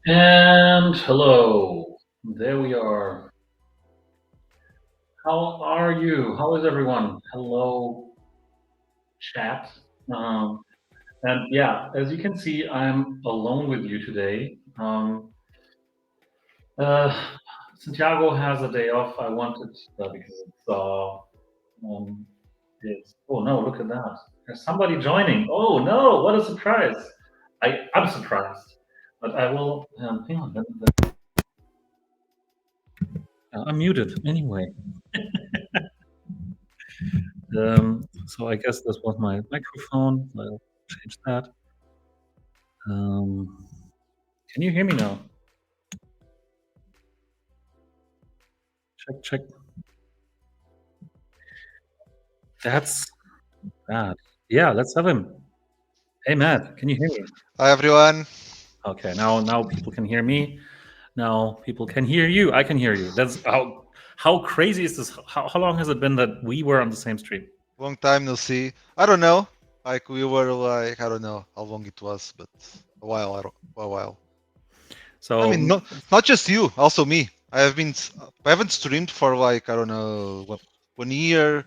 And hello. There we are. How are you? How is everyone? Hello, chat. Um, and yeah, as you can see, I'm alone with you today. Uh, Santiago has a day off. I wanted because um, it's. Oh no! Look at that. There's somebody joining. Oh no! What a surprise! I'm surprised, but I will. Hang on. I'm muted anyway. So I guess this was my microphone. I'll change that. Um, can you hear me now? Check, check. That's bad. Yeah, let's have him. Hey, Matt, can you hear me? Hi everyone. Okay, now people can hear me. Now people can hear you. I can hear you. That's how crazy is this? How long has it been that we were on the same stream? Long time no see. I don't know. Like we were like I don't know how long it was, but a while. A while. I So mean, not just you, also me. I haven't streamed for like I don't know 1 year,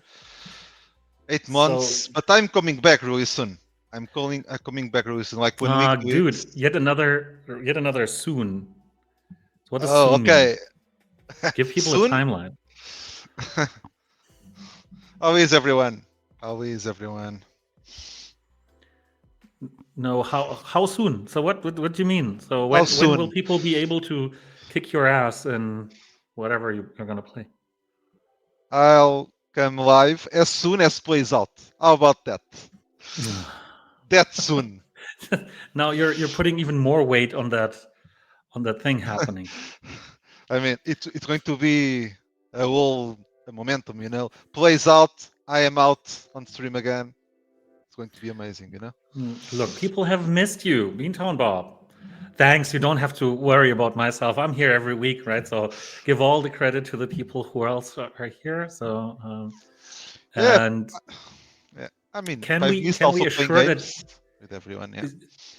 8 months, so but I'm coming back really soon. I'm coming back really soon, like 1 week, two dude, weeks. yet another soon. So what does Oh, soon mean? okay. Give people a Soon. timeline. How is everyone? How is everyone? No, how soon? So what do you mean? So How when will soon? people be able to kick your ass in whatever you're gonna play? I'll come live as soon as plays out. How about that? That soon. Now you're putting even more weight on that thing happening. I mean, it's going to be a whole momentum, you know. Plays out, I am out on stream again. It's going to be amazing, you know. Look, people have missed you, Beantown Bob. Thanks. You don't have to worry about myself. I'm here every week, right? So give all the credit to the people who else are here. So Yeah, and yeah. I mean, can I've we missed can we also playing assure that games with everyone. Yeah. is,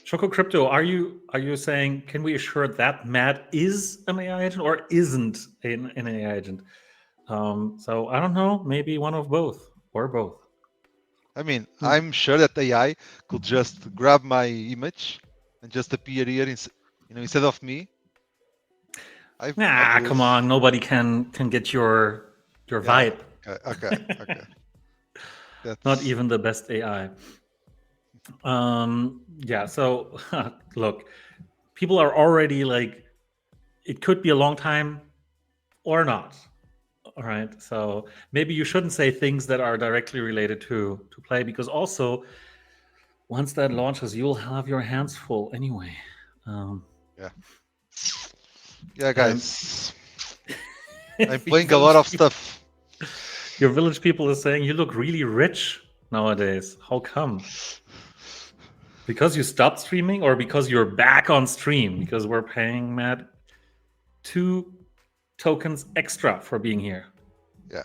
Choco Crypto, are you saying can we assure that Matt is an AI agent or isn't an AI agent? So I don't know, maybe one of both or both. I mean, Hmm. I'm sure that AI could just grab my image and just appear here, instead of me. I Nah, believe. come on, nobody can get your Yeah. vibe. Okay. Okay. Okay. Not That's even the best AI. Yeah. So look, people are already like, it could be a long time or not. All right. So maybe you shouldn't say things that are directly related to play because also once that launches, you'll have your hands full anyway. Um, yeah. Yeah, and guys. I'm your playing a lot village of people, stuff. your village people is saying you look really rich nowadays. How come? Because you stopped streaming, or because you're back on stream? Because we're paying Matt 2 tokens extra for being here. Yeah.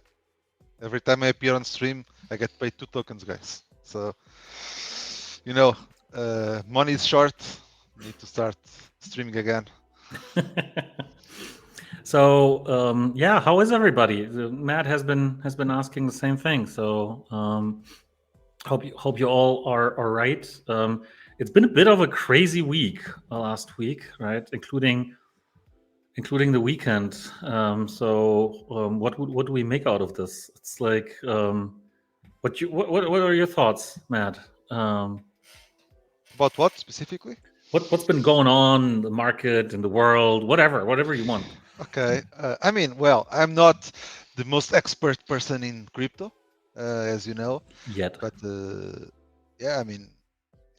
Every time I appear on stream, I get paid 2 tokens, guys. So, you know, money is short. Need to start streaming again. So yeah, how is everybody? Matt has been asking the same thing. So hope you all are right. It's been a bit of a crazy week last week, right? Including the weekend. So what do we make out of this? It's like what are your thoughts, Matt? Um, About what specifically? what's been going on in the market, in the world, whatever you want. Okay. I mean, well, I'm not the most expert person in crypto, as you know, Yet. but yeah, I mean,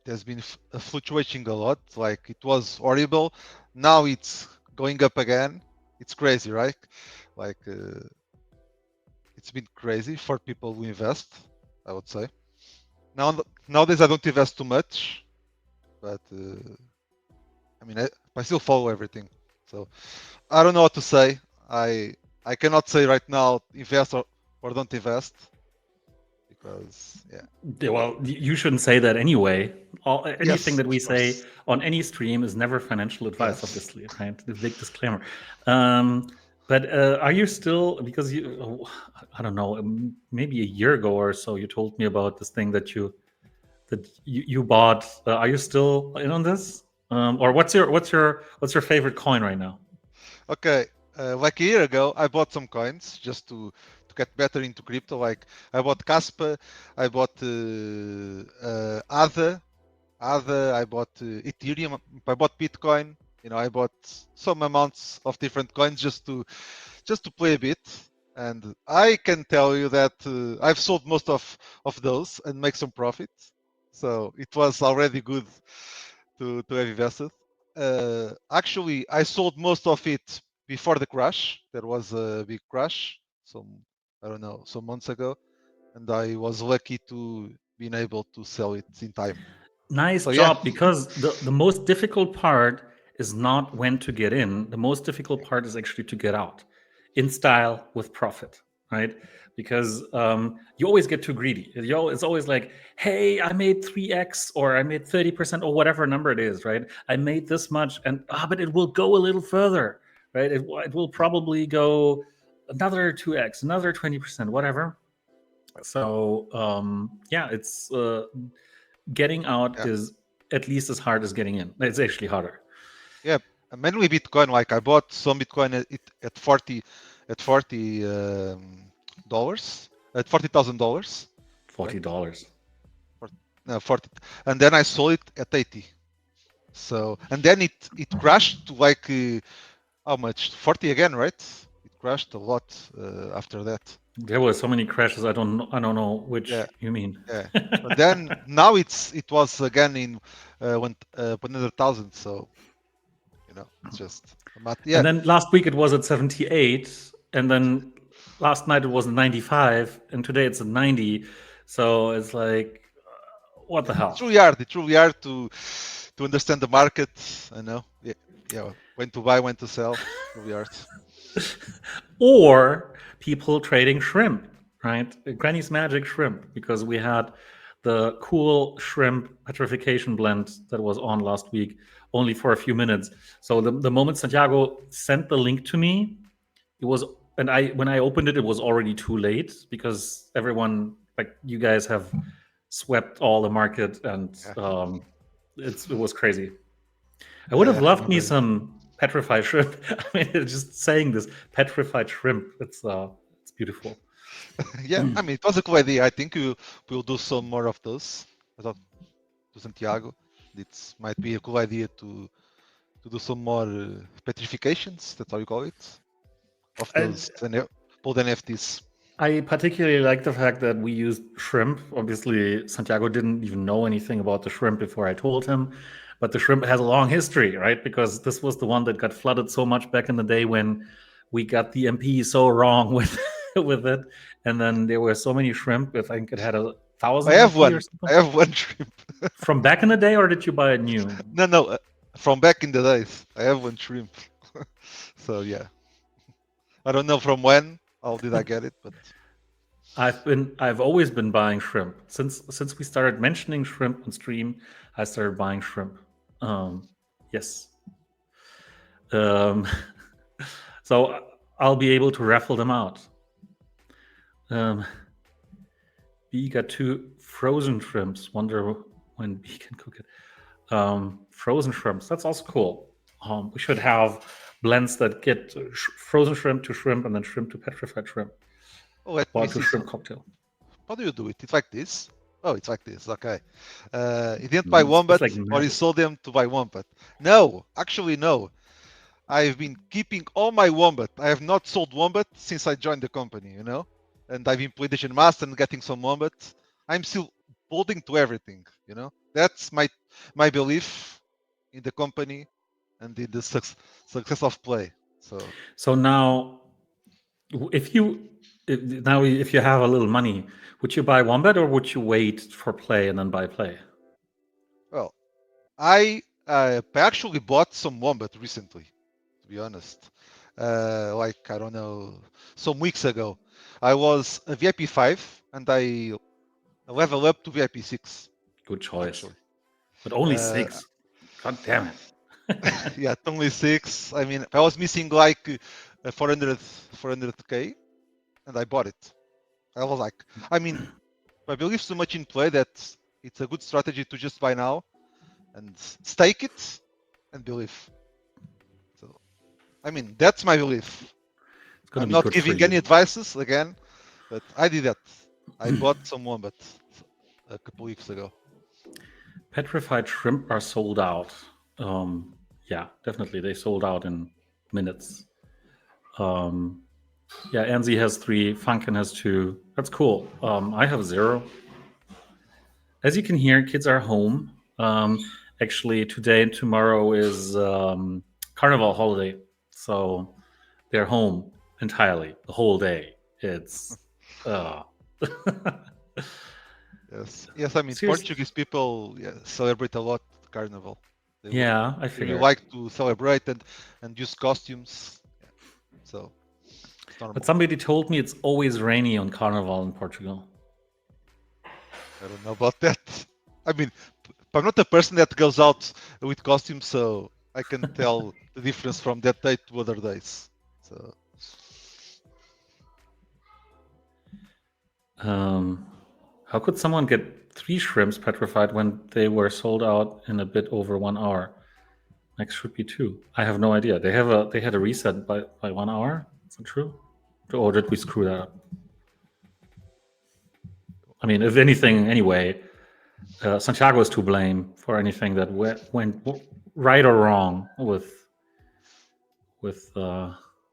it has been fluctuating a lot. Like it was horrible. Now it's going up again. It's crazy, right? Like it's been crazy for people who invest, I would say. Nowadays, I don't invest too much, but I mean, I still follow everything. So I don't know what to say. I I cannot say right now invest or don't invest because yeah. Yeah, well, you shouldn't say that anyway. Anything Yes, that we of say course. on any stream is never financial advice, Yes. obviously, right? The big disclaimer. Um, but are you still, because you, I don't know, maybe a year ago or so, you told me about this thing that you bought. Are you still in on this? Or what's your favorite coin right now? Okay. Like a year ago, I bought some coins just to get better into crypto. Like I bought Caspa, I bought ADA, I bought Ethereum, I bought Bitcoin. I bought some amounts of different coins just to play a bit. And I can tell you that I've sold most of those and make some profit. So it was already good to have invested. Actually, I sold most of it before the crash. There was a big crash I don't know, some months ago, and I was lucky to being able to sell it in time. Nice So yeah, job, because the most difficult part is not when to get in. The most difficult part is actually to get out in style with profit, right? Because you always get too greedy. It's always like, hey, I made 3x or I made 30% or whatever number it is, right? I made this much, and but it will go a little further, right? It will probably go another 2x, another 20%, whatever. So yeah, it's getting out yeah, is at least as hard as getting in. It's actually harder. yeah. Mainly Bitcoin. Like I bought some Bitcoin at 40 dollars, at $40,000, right? $40. For, no, 40, and then I sold it at 80. So and then it crashed to like how much? 40 again, right? It crashed a lot after that. There were so many crashes. I don't know Yeah, which you mean. yeah. And then now it was again in 100,000. So it's just yeah, And then last week it was at 78, and then last night it was 95, and today it's at 90. So it's like, what yeah. the It's hell? really hard. It's really hard to understand the market. I know. Yeah, yeah. When to buy, when to sell. Really hard. Or people trading shrimp, right? Granny's Magic shrimp, because we had the cool shrimp petrification blend that was on last week only for a few minutes. So the moment Santiago sent the link to me, it was, and I when I opened it, it was already too late because everyone, like you guys, have swept all the market, and Yeah, it was crazy. I would yeah, have yeah. I loved me remember. some petrified shrimp. I mean, just saying this petrified shrimp, it's beautiful. Yeah, I mean, it was a cool idea. I think we'll do some more of those. I talked to Santiago. It might be a cool idea to do some more petrifications. That's how you call it, of And those pulled NFTs. I particularly like the fact that we used shrimp. Obviously, Santiago didn't even know anything about the shrimp before I told him, but the shrimp has a long history, right? Because this was the one that got flooded so much back in the day when we got the MP so wrong with with it, and then there were so many shrimp. I think it had a I thousand have MP or one. something I have one shrimp. from back in the day, or did you buy it new? No, no, from back in the days. I have one shrimp. So yeah, I don't know from when. How did I get it? But I've always been buying shrimp since we started mentioning shrimp on stream. I started buying shrimp. Yes. Um, so I'll be able to raffle them out. Um, B got two frozen shrimps. Wonder when B can cook it. Frozen shrimps. That's also cool. We should have blends that get frozen shrimp to shrimp and then shrimp to petrified shrimp oh, let or me to see shrimp some. cocktail. How do you do it? It's like this. Oh, it's like this. Okay. He didn't buy It's Wombat, like or he magic. sold them to buy Wombat. No, actually, no. I've been keeping all my Wombat. I have not sold Wombat since I joined the company. And I've been playing Edition Master and getting some Wombat. I'm still holding to everything. That's my belief in the company and in the success of play. So, So now, if you if you have a little money, would you buy Wombat or would you wait for play and then buy play? well, I actually bought some Wombat recently, to be honest. Like I don't know, some weeks ago. I was a VIP 5 and I level up to VIP 6, Good choice. actually. But only Uh, 6. God damn it. yeah, only 6. I mean, I was missing like 400k, and I bought it. I was like, I mean, I believe so much in play that it's a good strategy to just buy now and stake it and believe. So, I mean, that's my belief. It's going to I'm be not good for giving any you. advices again, but I did that. I bought someone, but a couple weeks ago. Petrified shrimp are sold out. Yeah, definitely. They sold out in minutes. Um, yeah, Anzi has 3. Funkin has 2. That's cool. I have 0. As you can hear, kids are home. Actually, today and tomorrow is Carnival holiday. So they're home entirely the whole day. It's uh, Yes, yes. I mean, seriously. Portuguese people, yeah, celebrate a lot Carnival. They Yeah, I they really figured. like to celebrate and use costumes. Yeah, so it's But normal. somebody told me it's always rainy on Carnival in Portugal. I don't know about that. I mean, I'm not a person that goes out with costumes, so I can tell the difference from that day to other days. So Um, how could someone get 3 shrimps petrified when they were sold out in a bit over 1 hour? Next should be 2. I have no idea. They had a reset by 1 hour. Is that true? Or did we screw that up? I mean, if anything, anyway, Santiago is to blame for anything that went right or wrong with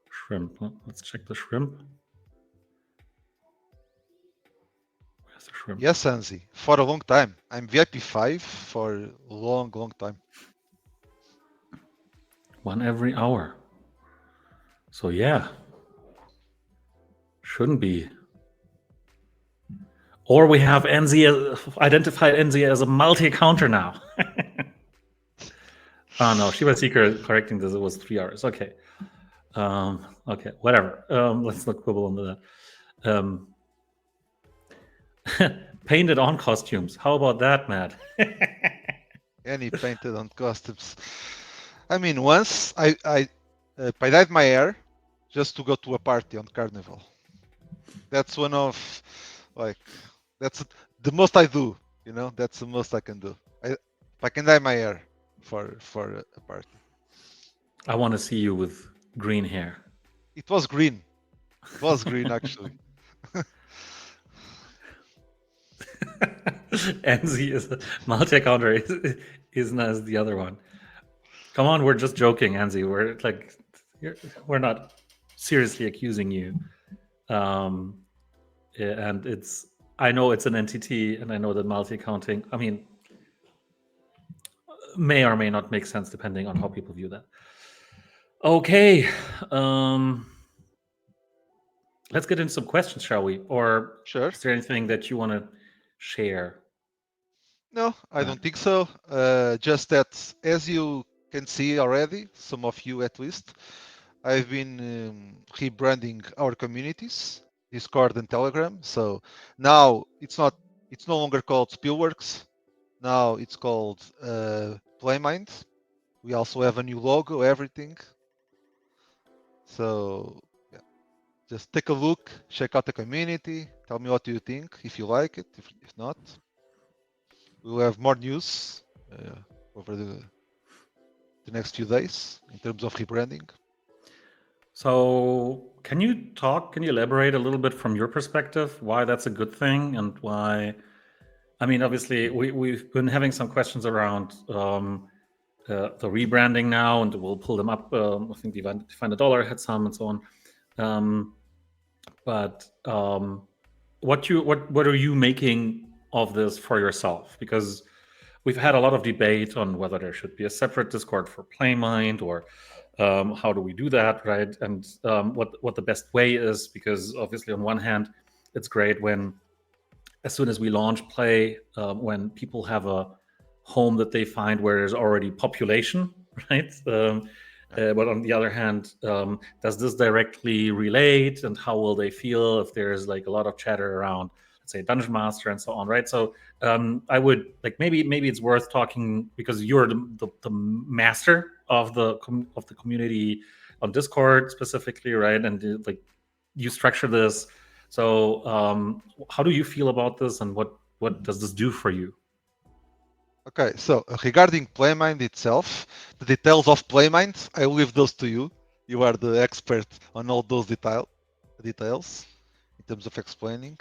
shrimp. Let's check the shrimp. Where's the shrimp? yes, Anzi, for a long time. I'm VIP 5 for a long, long time. 1 every hour. So yeah, shouldn't be. Or we have identified NZ as a multi-counter now. Oh no, Shiba Seeker correcting this. It was 3 hours. Okay. Okay, whatever. Let's not quibble on that. Painted on costumes. How about that, Matt? Any painted on costumes. I mean, once I dyed my hair just to go to a party on Carnival. That's one of like that's the most I do. You know, that's the most I can do. If I can dye my hair for a party. I want to see you with green hair. It was green. It was green actually. NZ is a multi-counter isn't as the other one. Come on, we're just joking, Anzi. We're like, we're not seriously accusing you. Um, and it's, I know it's an entity, and I know that multi-counting, I mean, may or may not make sense depending on how people view that. Okay, let's get into some questions, shall we? Or Sure. is there anything that you want to share? No, I Matt? don't think so. Just that, as you can see already, some of you at least, I've been rebranding our communities, Discord and Telegram. So now it's no longer called Spielworks. Now it's called Playmind. We also have a new logo, everything. So yeah, just take a look, check out the community, tell me what you think, if you like it, if not, we will have more news over the next few days in terms of rebranding. So, can you elaborate a little bit from your perspective why that's a good thing and why? I mean, obviously, we've been having some questions around the rebranding now, and we'll pull them up. I think Define the Dollar had some and so on. Um, but what are you making of this for yourself? Because we've had a lot of debate on whether there should be a separate Discord for PlayMind or how do we do that, right? And what the best way is, because obviously on one hand, it's great when as soon as we launch Play, when people have a home that they find where there's already population, right? Yeah. But on the other hand, does this directly relate, and how will they feel if there's like a lot of chatter around? let's say dungeon master and so on, right? So I would like maybe it's worth talking because you're the master of the community on Discord specifically, right? And like you structure this. So how do you feel about this, and what does this do for you? Okay, so regarding Playmind itself, the details of Playmind, I leave those to you. You are the expert on all those details in terms of explaining.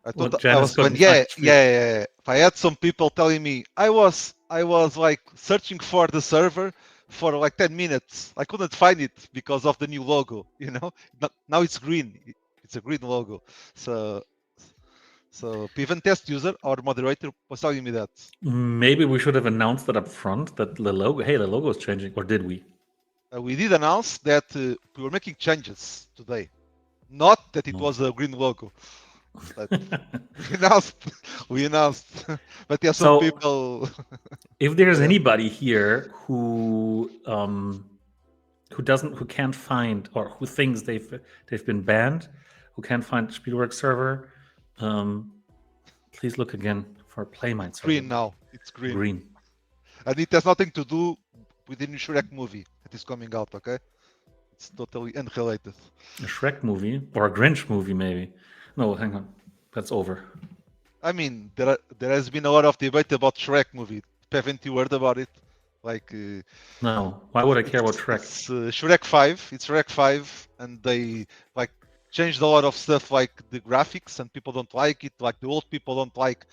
I thought What I Janice was going, couldn't find. yeah. I had some people telling me I was like searching for the server for like 10 minutes. I couldn't find it because of the new logo, you know. Now it's green. It's a green logo. So so Piven test user, our moderator, was telling me that. Maybe we should have announced that up front that the logo. Hey, the logo is changing, or did we? We did announce that we were making changes today. Not that it No. was a green logo, but we announced. We announced. But yeah, some So people. if there's Yeah. anybody here who can't find or who thinks they've been banned, who can't find Spielberg server, um, please look again for Playmine It's server. green now. It's green. Green. And it has nothing to do with the new Shrek movie that is coming out, okay? It's totally unrelated. A Shrek movie or a Grinch movie, maybe. No, hang on, that's over. I mean, there has been a lot of debate about Shrek movie. Haven't you heard about it? Like, No, why would I care about Shrek? it's Shrek 5. It's Shrek 5, and they like changed a lot of stuff, like the graphics, and people don't like it. Like the old people don't like.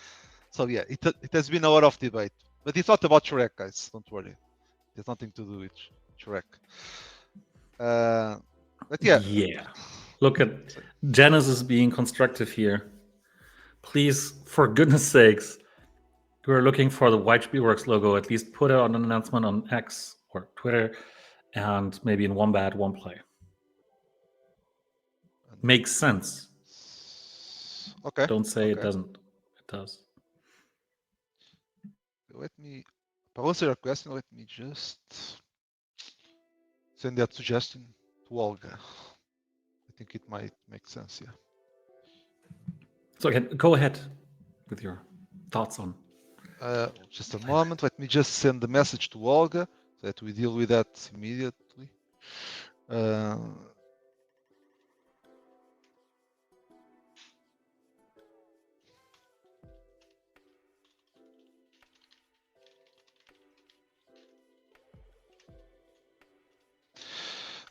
So yeah, it has been a lot of debate, but it's not about Shrek, guys. Don't worry. It has nothing to do with Shrek. But yeah, Yeah. Look at Genesis being constructive here. Please, for goodness sakes, you are looking for the White Spielworks logo. At least put it on an announcement on X or Twitter, and maybe in one bad, one play. Makes sense. okay. Don't say it Okay. doesn't. It does. Let me answer your question. Let me just send that suggestion to Olga. I think it might make sense. Yeah. So again, go ahead with your thoughts on. Just a moment. Let me just send the message to Olga so that we deal with that immediately.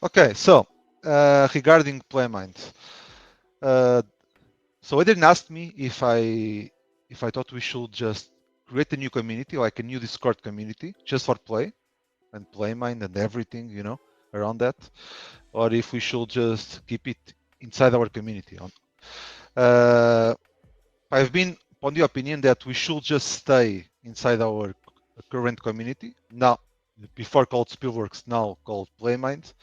Okay, so regarding Playmind, so Adrian asked me if I thought we should just create a new community, like a new Discord community, just for play and Playmind and everything, you know, around that, or if we should just keep it inside our community. I've been on the opinion that we should just stay inside our current community, now before called Spielworks, now called Playmind,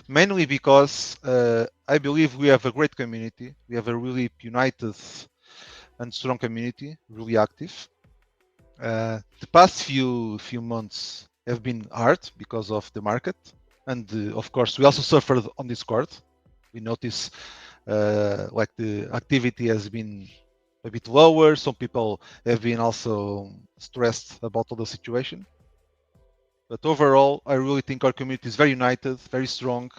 mainly because I believe we have a great community. We have a really united and strong community, really active. The past few months have been hard because of the market, and of course we also suffered on Discord. We notice like the activity has been a bit lower. Some people have been also stressed about all the situation. But overall, I really think our community is very united, very strong,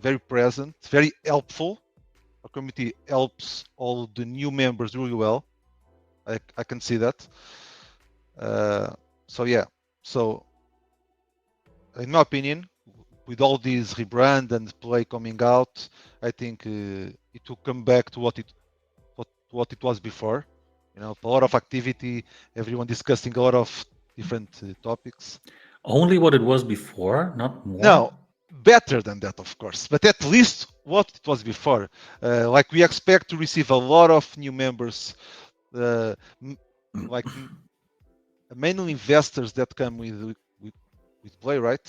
very present, very helpful. Our community helps all the new members really well. I can see that. So yeah, so in my opinion, with all these rebrand and play coming out, I think it will come back to what it was before. You know, a lot of activity, everyone discussing a lot of different topics. Only what it was before, not more. No, better than that, of course, but at least what it was before. Like we expect to receive a lot of new members, uh, like mainly investors that come with Play, right?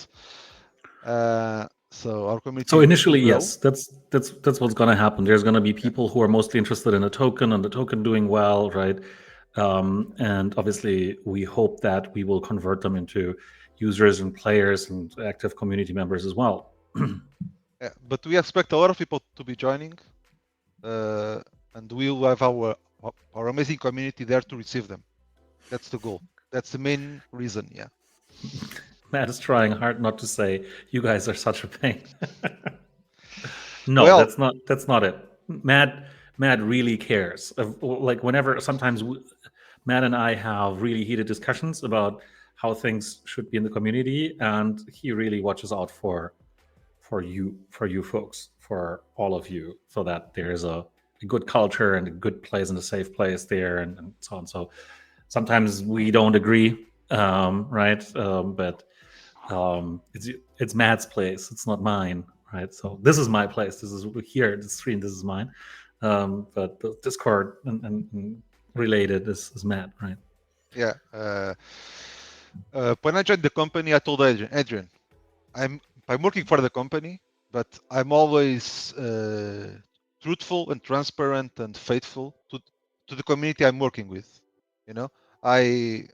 So our So community will initially, grow. yes, that's what's going to happen. There's going to be people who are mostly interested in a token and the token doing well, right? And obviously, we hope that we will convert them into users and players and active community members as well. Yeah, but we expect a lot of people to be joining, and and we will have our amazing community there to receive them. That's the goal. That's the main reason. Yeah. Matt is trying hard not to say you guys are such a pain. No, Well, that's not it. Matt really cares. Like whenever sometimes Matt and I have really heated discussions about how things should be in the community, and he really watches out for you folks, for all of you, so that there's a good culture and a good place and a safe place there, and so on. So sometimes we don't agree, right? But it's Matt's place. It's not mine, right? So this is my place. This is here. The stream. This is mine. But the Discord and related is Matt, right? yeah. When I joined the company, I told Adrian, I'm working for the company, but I'm always truthful and transparent and faithful to the community I'm working with. You know, I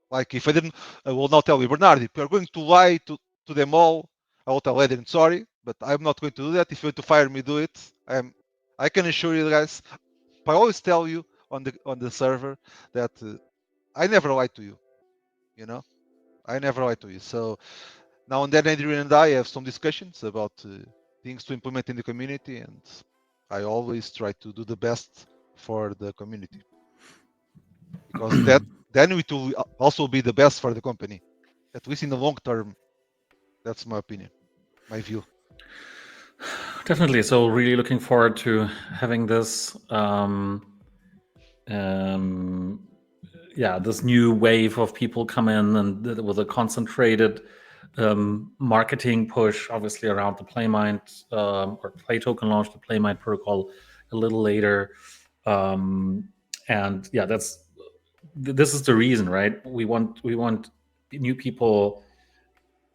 like if I didn't, I will not tell you, Bernard, if you're going to lie to them all, I will tell Adrian, sorry, but I'm not going to do that. If you want to fire me, do it. I can assure you guys. I always tell you on the server that I never lie to you. You know, I never lie to you. So now and then, Adrian and I have some discussions about things to implement in the community, and I always try to do the best for the community because then it will also be the best for the company, at least in the long term. That's my opinion, my view. Definitely. So really looking forward to having this. Um, yeah, this new wave of people come in and with a concentrated marketing push, obviously around the Playmind or Play Token launch, the Playmind protocol a little later, and yeah, this is the reason, right? We want new people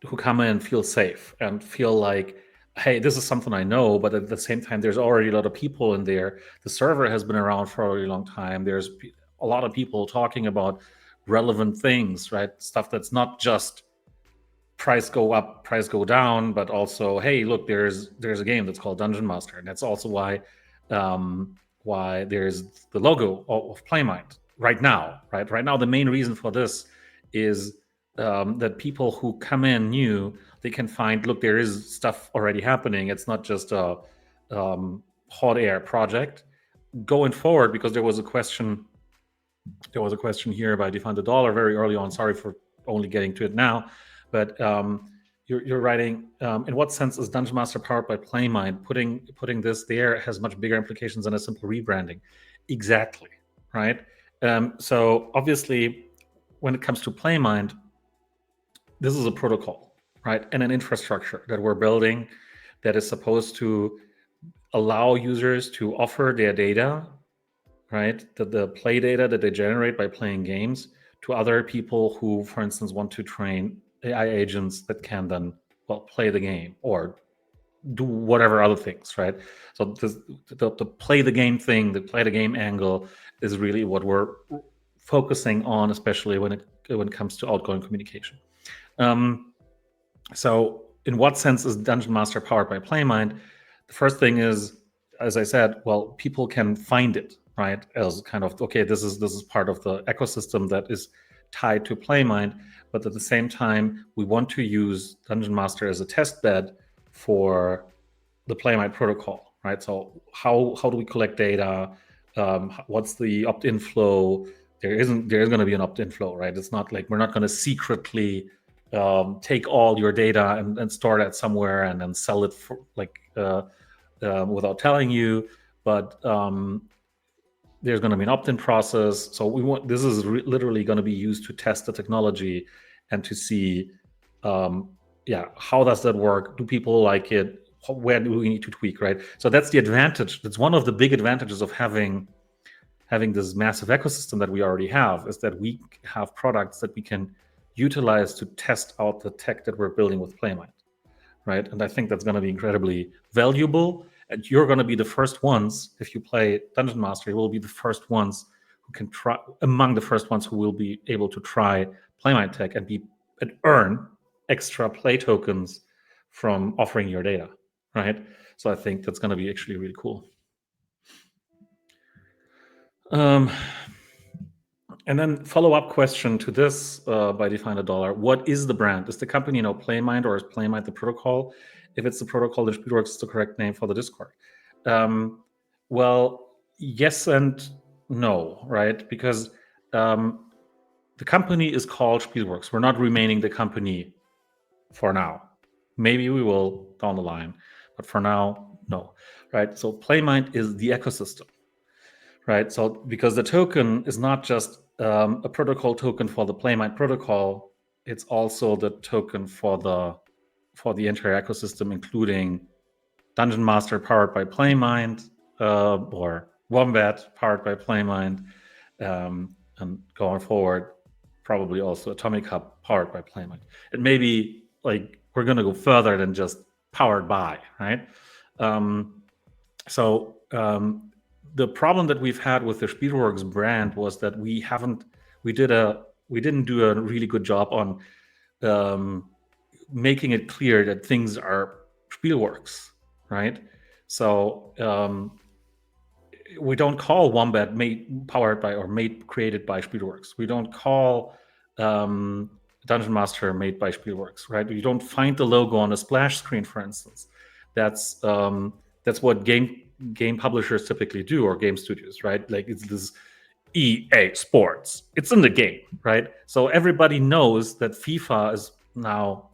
who come in and feel safe and feel like, hey, this is something I know, but at the same time, there's already a lot of people in there. The server has been around for a really long time. There's a lot of people talking about relevant things, right? Stuff that's not just price go up, price go down, but also, hey, look, there's a game that's called Dungeon Master, and that's also why there's the logo of Playmind right now, right? Right now, the main reason for this is that people who come in new, they can find, look, there is stuff already happening. It's not just a hot air project. Going forward, because there was a question here by Define the Dollar very early on. Sorry for only getting to it now, but you're writing. In what sense is Dungeon Master powered by Playmind? Putting this there has much bigger implications than a simple rebranding. Exactly, right. So obviously, when it comes to Playmind, this is a protocol, right, and an infrastructure that we're building that is supposed to allow users to offer their data, right? The play data that they generate by playing games to other people who, for instance, want to train AI agents that can then, well, play the game or do whatever other things, right? So the play the game thing, the play the game angle is really what we're focusing on, especially when it comes to outgoing communication. Um, so, in what sense is Dungeon Master powered by Playmind? The first thing is, as I said, well, people can find it, right? As kind of, okay, this is part of the ecosystem that is tied to Playmind, but at the same time, we want to use Dungeon Master as a test bed for the Playmind protocol, right? So how do we collect data? What's the opt-in flow? There is going to be an opt-in flow, right? It's not like we're not going to secretly take all your data and store that somewhere and then sell it for like without telling you. But there's going to be an opt-in process. So this is literally going to be used to test the technology and to see, yeah, how does that work? Do people like it? Where do we need to tweak, right? So that's the advantage. That's one of the big advantages of having this massive ecosystem that we already have, is that we have products that we can utilize to test out the tech that we're building with Playmind, right? And I think that's going to be incredibly valuable. And you're going to be the first ones, if you play Dungeon Master, you will be the first ones who can try, among the first ones who will be able to try Playmind tech and earn extra play tokens from offering your data, right? So I think that's going to be actually really cool. Um, and then follow-up question to this by Define a Dollar. What is the brand? Is the company Playmind, or is Playmind the protocol? If it's the protocol, then Spielworks is the correct name for the Discord. Um, well, yes and no, right? Because the company is called Spielworks. We're not remaining the company for now. Maybe we will down the line, but for now, no. Right? So Playmind is the ecosystem, right? So because the token is not just a protocol token for the Playmind protocol, it's also the token for the entire ecosystem, including Dungeon Master powered by Playmind, or Wombat powered by Playmind, and going forward, probably also Atomic Hub powered by Playmind. And maybe like we're going to go further than just powered by, right? So the problem that we've had with the Spielworks brand was that we didn't do a really good job on um, making it clear that things are Spielworks, right? So we don't call Wombat made powered by or made created by Spielworks. We don't call um, Dungeon Master made by Spielworks, right? You don't find the logo on a splash screen, for instance. That's what game publishers typically do, or game studios, right? Like it's this EA Sports. It's in the game, right? So everybody knows that FIFA is now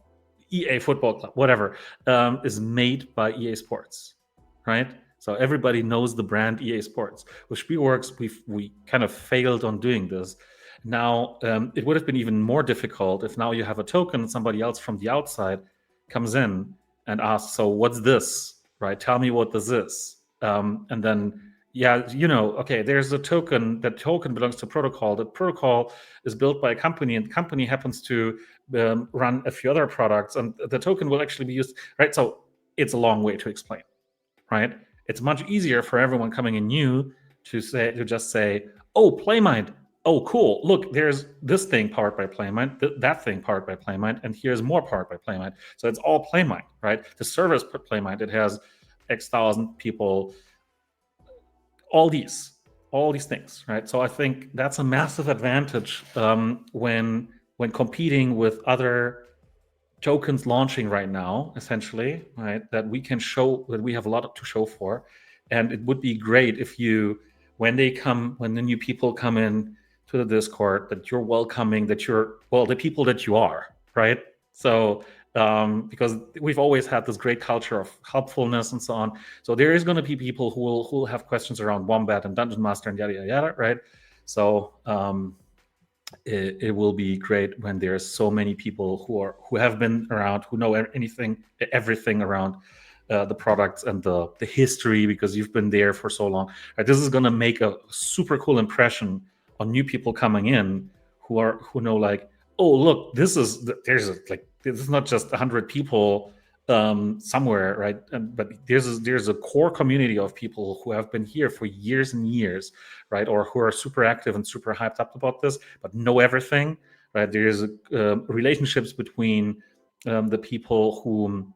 EA Football Club, whatever, is made by EA Sports, right? So everybody knows the brand EA Sports. With Spielworks, we kind of failed on doing this. Now it would have been even more difficult if now you have a token and somebody else from the outside comes in and asks, "So what's this?" Right? Tell me what this is, and then yeah, okay, there's a token. That token belongs to protocol. The protocol is built by a company, and the company happens to run a few other products, and the token will actually be used, right? So it's a long way to explain, right? It's much easier for everyone coming in new to just say, "Oh, Playmind. Oh, cool. Look, there's this thing powered by Playmind, that thing powered by Playmind, and here's more powered by Playmind." So it's all Playmind, right? The server is Playmind. It has X thousand people, all these things, right? So I think that's a massive advantage when competing with other tokens launching right now, essentially, right? That we can show that we have a lot to show for, and it would be great if when the new people come in to the Discord, that you're welcoming, that you're the people that you are, right? So because we've always had this great culture of helpfulness and so on. So there is going to be people who will have questions around Wombat and Dungeon Master and yada yada yada, right? So it will be great when there's so many people who have been around, who know everything around the products and the history, because you've been there for so long. Right? This is going to make a super cool impression on new people coming in who know, like, oh look, this is not just 100 people somewhere, right? But there's a core community of people who have been here for years and years, right? Or who are super active and super hyped up about this, but know everything, right? There's relationships between the people who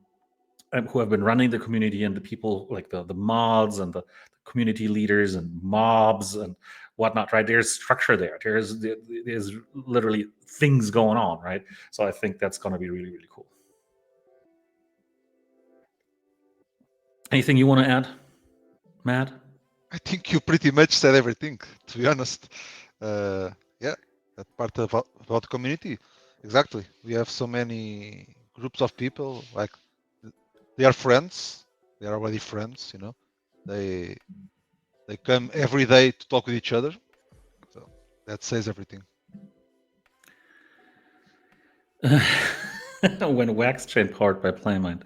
have been running the community and the people like the mods and the community leaders and mobs and whatnot, right? There's structure there. There's literally things going on, right? So I think that's going to be really, really cool. Anything you want to add, Matt? I think you pretty much said everything, to be honest. Yeah, that part about community. Exactly. We have so many groups of people, like they are friends. They are already friends, you know. They come every day to talk with each other. So that says everything. When Wax Chain powered by Playmind.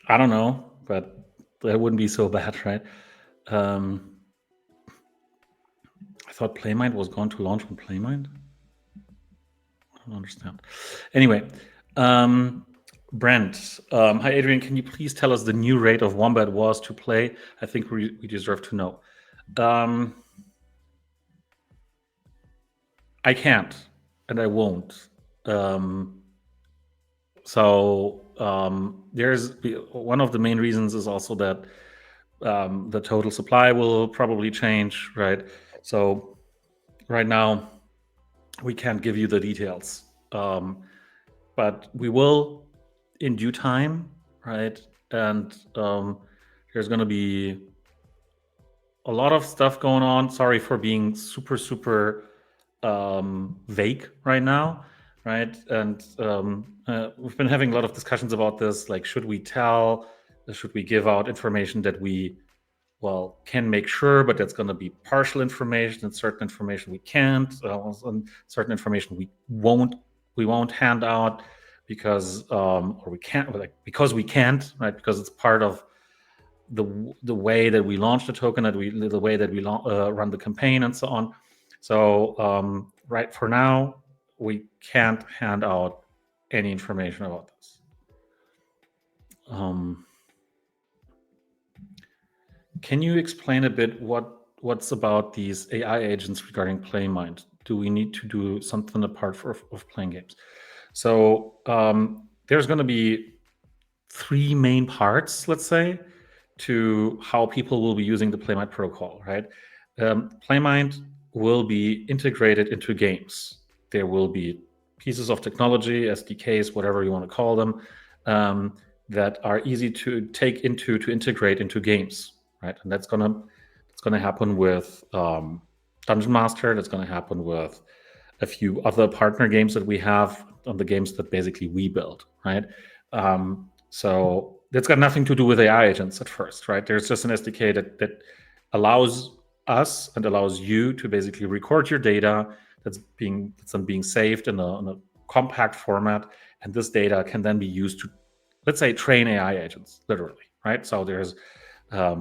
I don't know, but that wouldn't be so bad, right? I thought Playmind was going to launch on Playmind. I don't understand. Anyway, Brent, hi Adrian. Can you please tell us the new rate of Wombat was to play? I think we deserve to know. I can't, and I won't. So there's one of the main reasons is also that The total supply will probably change, right? So right now we can't give you the details, but we will in due time, right? And there's going to be a lot of stuff going on. Sorry for being super vague right now, right? And we've been having a lot of discussions about this. Like, should we tell? Should we give out information that we can make sure, but that's going to be partial information, and certain information we can't, and certain information we won't hand out because or we can't, like, because we can't, right? Because it's part of the way that we launch the token, the way that we run the campaign, and so on. So right for now, we can't hand out any information about this. Can you explain a bit what's about these AI agents regarding PlayMind? Do we need to do something apart of playing games? So there's going to be three main parts, let's say, to how people will be using the PlayMind protocol, right? PlayMind will be integrated into games. There will be pieces of technology, SDKs, whatever you want to call them, that are easy to take into to integrate into games, right? And that's gonna happen with Dungeon Master. That's gonna happen with a few other partner games that we have on the games that basically we build, right? So that's got nothing to do with AI agents at first, right? There's just an SDK that allows us and allows you to basically record your data that's then being saved in a compact format, and this data can then be used to, let's say, train AI agents, literally, right? So there's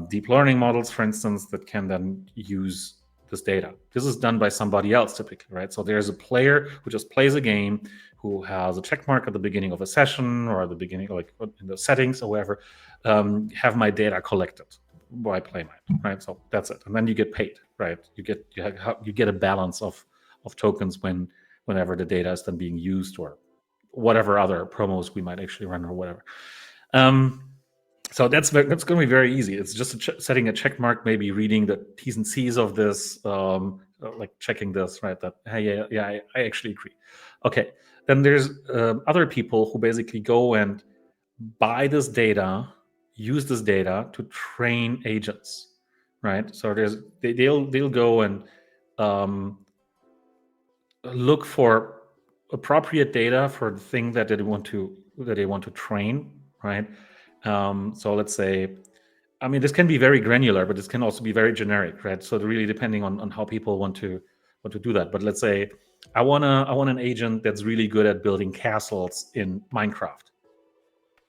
deep learning models, for instance, that can then use this data. This is done by somebody else typically, right? So there's a player who just plays a game, who has a check mark at the beginning of a session or at the beginning, like in the settings or wherever, have my data collected by PlayMind, right? So that's it, and then you get paid, right? You get a balance of tokens whenever the data is then being used, or whatever other promos we might actually run or whatever. So that's going to be very easy. It's just setting a check mark, maybe reading the T's and C's of this, like checking this, right? That, hey, yeah, I actually agree. Okay, then there's other people who basically go and buy this data, use this data to train agents, right? So they'll go and look for appropriate data for the thing that they want to train, right? So let's say, I mean, this can be very granular, but this can also be very generic, right? So really depending on how people want to do that. But let's say I want an agent that's really good at building castles in Minecraft,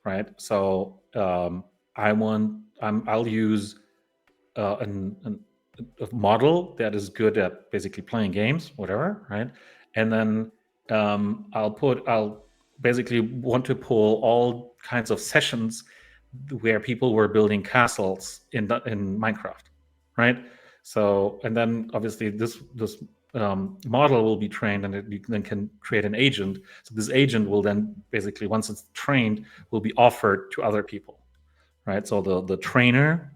right? So I'll use a model that is good at basically playing games, whatever, right? And then I'll basically want to pull all kinds of sessions where people were building castles in Minecraft, right? So, and then obviously this model will be trained, and you then can create an agent. So this agent will then basically, once it's trained, will be offered to other people, right? So the trainer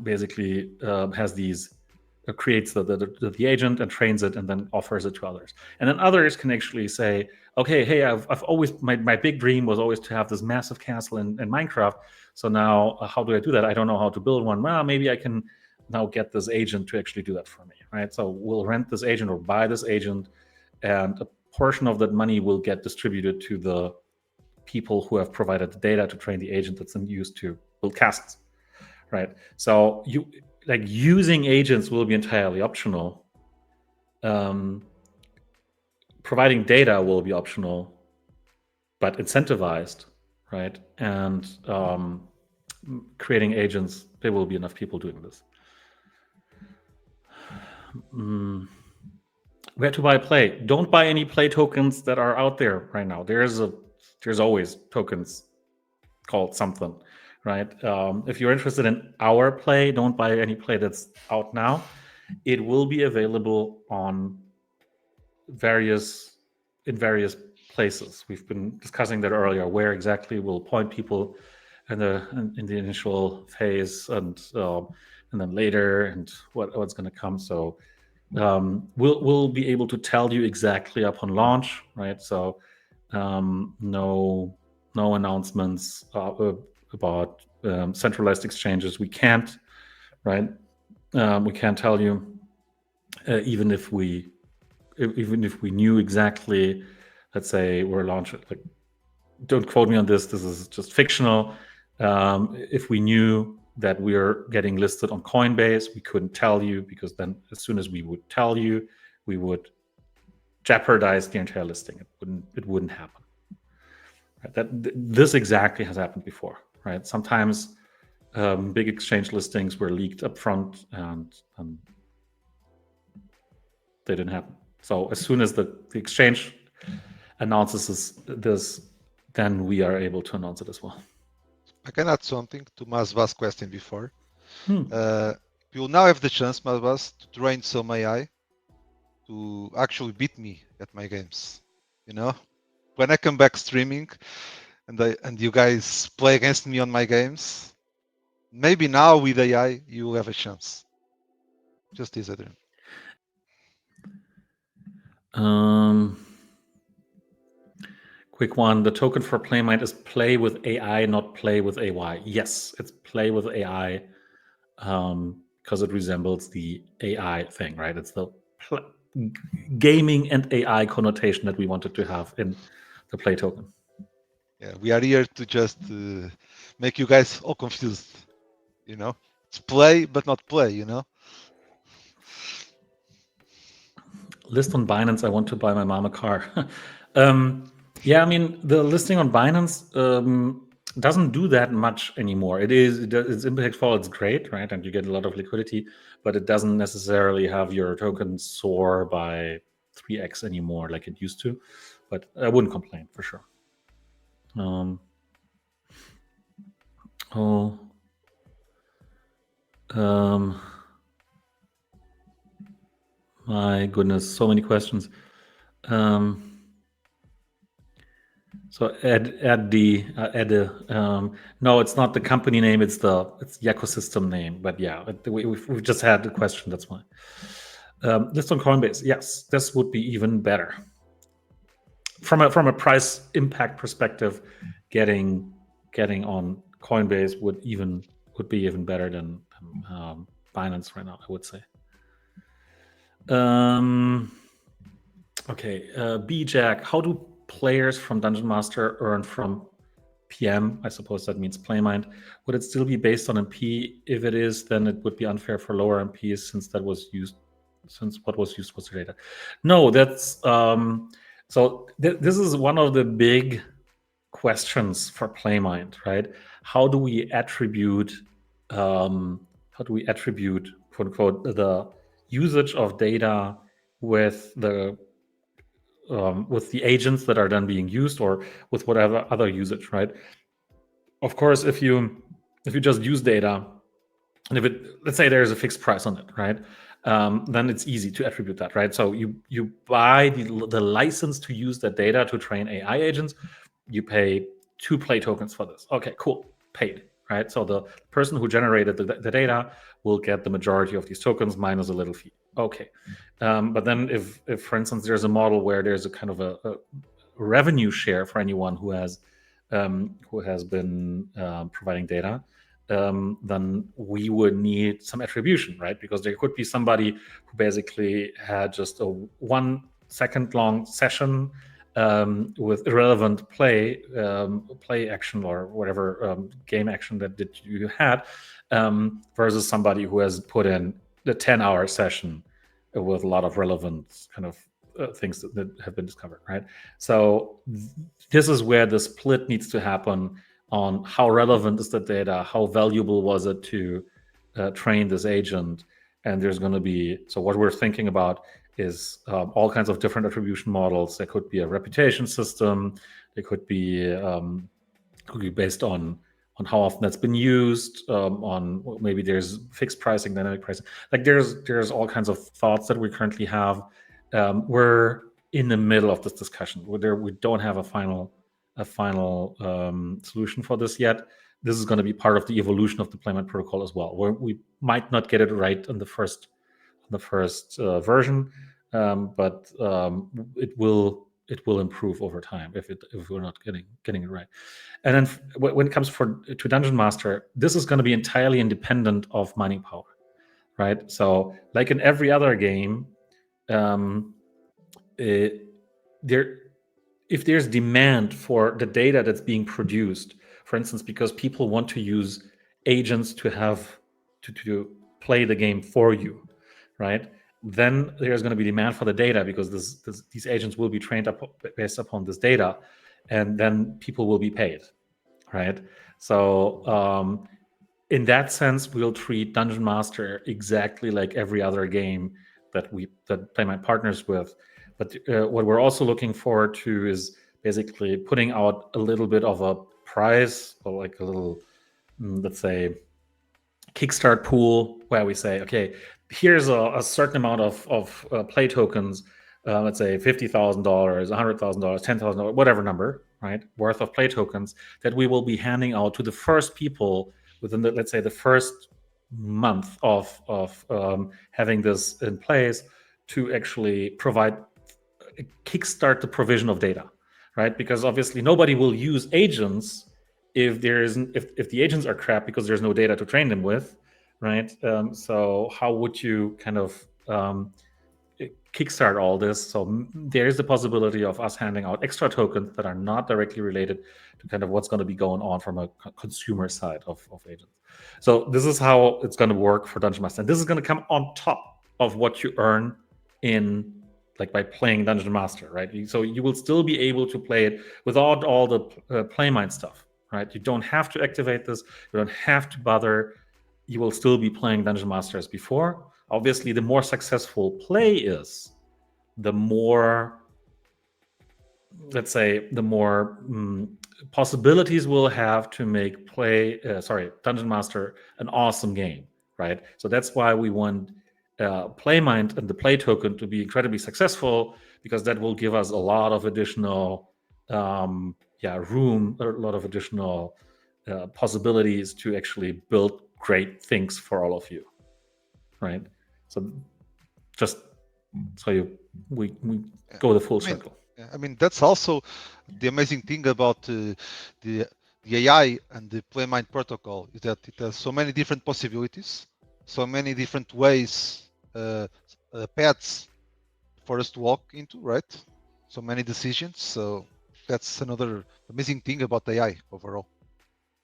basically has these creates the agent and trains it and then offers it to others, and then others can actually say, okay, hey, I've always my big dream was always to have this massive castle in Minecraft. So now how do I do that? I don't know how to build one. Well, maybe I can now get this agent to actually do that for me, right? So we'll rent this agent or buy this agent, and a portion of that money will get distributed to the people who have provided the data to train the agent that's then used to build castles, right? So you, like, using agents will be entirely optional. Providing data will be optional, but incentivized, right? And creating agents, there will be enough people doing this. Where to buy play? Don't buy any play tokens that are out there right now. There's always tokens called something, right? If you're interested in our play, don't buy any play that's out now. It will be available on various places. We've been discussing that earlier. Where exactly will point people in the initial phase, and then later, and what's going to come. So we'll be able to tell you exactly upon launch, right? So no announcements about centralized exchanges. We can't, right? We can't tell you, even if we knew exactly. Let's say we're launching. Like, don't quote me on this. This is just fictional. If we knew that we're getting listed on Coinbase, we couldn't tell you, because then as soon as we would tell you, we would jeopardize the entire listing. It wouldn't happen. Right? This exactly has happened before, right? Sometimes big exchange listings were leaked up front, and they didn't happen. So as soon as the exchange announces this, then we are able to announce it as well. I can add something to Masva's question before. You'll now have the chance, Masvas, to train some AI to actually beat me at my games. You know, when I come back streaming, and you guys play against me on my games, maybe now with AI you will have a chance. Just as a dream. Quick one. The token for PlayMind is play with AI, not play with AI. Yes, it's play with AI, because it resembles the AI thing, right? It's the gaming and AI connotation that we wanted to have in the play token. Yeah, we are here to just make you guys all confused. You know, it's play but not play. You know. List on Binance. I want to buy my mom a car. Yeah, I mean, the listing on Binance doesn't do that much anymore. It's impactful. It's great, right? And you get a lot of liquidity, but it doesn't necessarily have your token soar by 3x anymore like it used to. But I wouldn't complain, for sure. My goodness, so many questions. So add the no, it's not the company name. It's the ecosystem name. But yeah, we've just had the question. That's why. List on Coinbase. Yes, this would be even better from a price impact perspective. Getting on Coinbase would be even better than Binance right now, I would say. Okay, B-Jack. How do players from Dungeon Master earn from PM? I suppose that means PlayMind. Would it still be based on MP? If it is, then it would be unfair for lower MPs, since what was used was the data. No, that's so. This is one of the big questions for PlayMind, right? How do we attribute quote unquote the usage of data with the agents that are then being used, or with whatever other usage, right? Of course, if you just use data, and if let's say there's a fixed price on it, right? Then it's easy to attribute that, right? So you buy the license to use that data to train AI agents. You pay 2 play tokens for this. Okay, cool, paid, right? So the person who generated the data will get the majority of these tokens minus a little fee. Okay, but then if for instance there's a model where there's a kind of a revenue share for anyone who has been providing data, then we would need some attribution, right? Because there could be somebody who basically had just a 1 second long session with irrelevant play action, or whatever game action that you had, versus somebody who has put in the 10-hour session with a lot of relevant kind of things that have been discovered, right? So this is where the split needs to happen on how relevant is the data, how valuable was it to train this agent. And there's going to be, so what we're thinking about is all kinds of different attribution models. There could be a reputation system. There could be based on how often that's been used, on maybe there's fixed pricing, dynamic pricing. Like there's all kinds of thoughts that we currently have. We're in the middle of this discussion. We don't have a final solution for this yet, this is going to be part of the evolution of the Playmat protocol as well, where we might not get it right in the first version, but it will improve over time if we're not getting it right. And then when it comes to Dungeon Master, this is going to be entirely independent of mining power, right? So like in every other game, there if there's demand for the data that's being produced, for instance, because people want to use agents to play the game for you, right? Then there's going to be demand for the data because these agents will be trained up based upon this data, and then people will be paid, right? So in that sense, we'll treat Dungeon Master exactly like every other game that Playmat partners with. But what we're also looking forward to is basically putting out a little bit of a prize, or like a little, let's say, kickstart pool where we say, okay, here's a certain amount of play tokens, let's say $50,000, $100,000, $10,000, whatever number, right, worth of play tokens that we will be handing out to the first people within the, let's say, the first month of having this in place, to actually provide kickstart the provision of data, right? Because obviously nobody will use agents if there isn't if the agents are crap because there's no data to train them with, right? So how would you kind of kickstart all this? So there is the possibility of us handing out extra tokens that are not directly related to kind of what's going to be going on from a consumer side of agents. So this is how it's going to work for Dungeon Master, and this is going to come on top of what you earn in, like, by playing Dungeon Master, right? So you will still be able to play it without all the Playmind stuff, right? You don't have to activate this. You don't have to bother. You will still be playing Dungeon Master as before. Obviously, the more successful play is, the more, let's say, the more possibilities we'll have to make Dungeon Master an awesome game, right? So that's why we want Playmind and the play token to be incredibly successful, because that will give us a lot of additional room, a lot of additional possibilities to actually build great things for all of you, right? So just so we go the full circle. I mean, that's also the amazing thing about the AI and the Playmind protocol, is that it has so many different possibilities, so many different ways, paths for us to walk into, right? So many decisions. So that's another amazing thing about AI overall.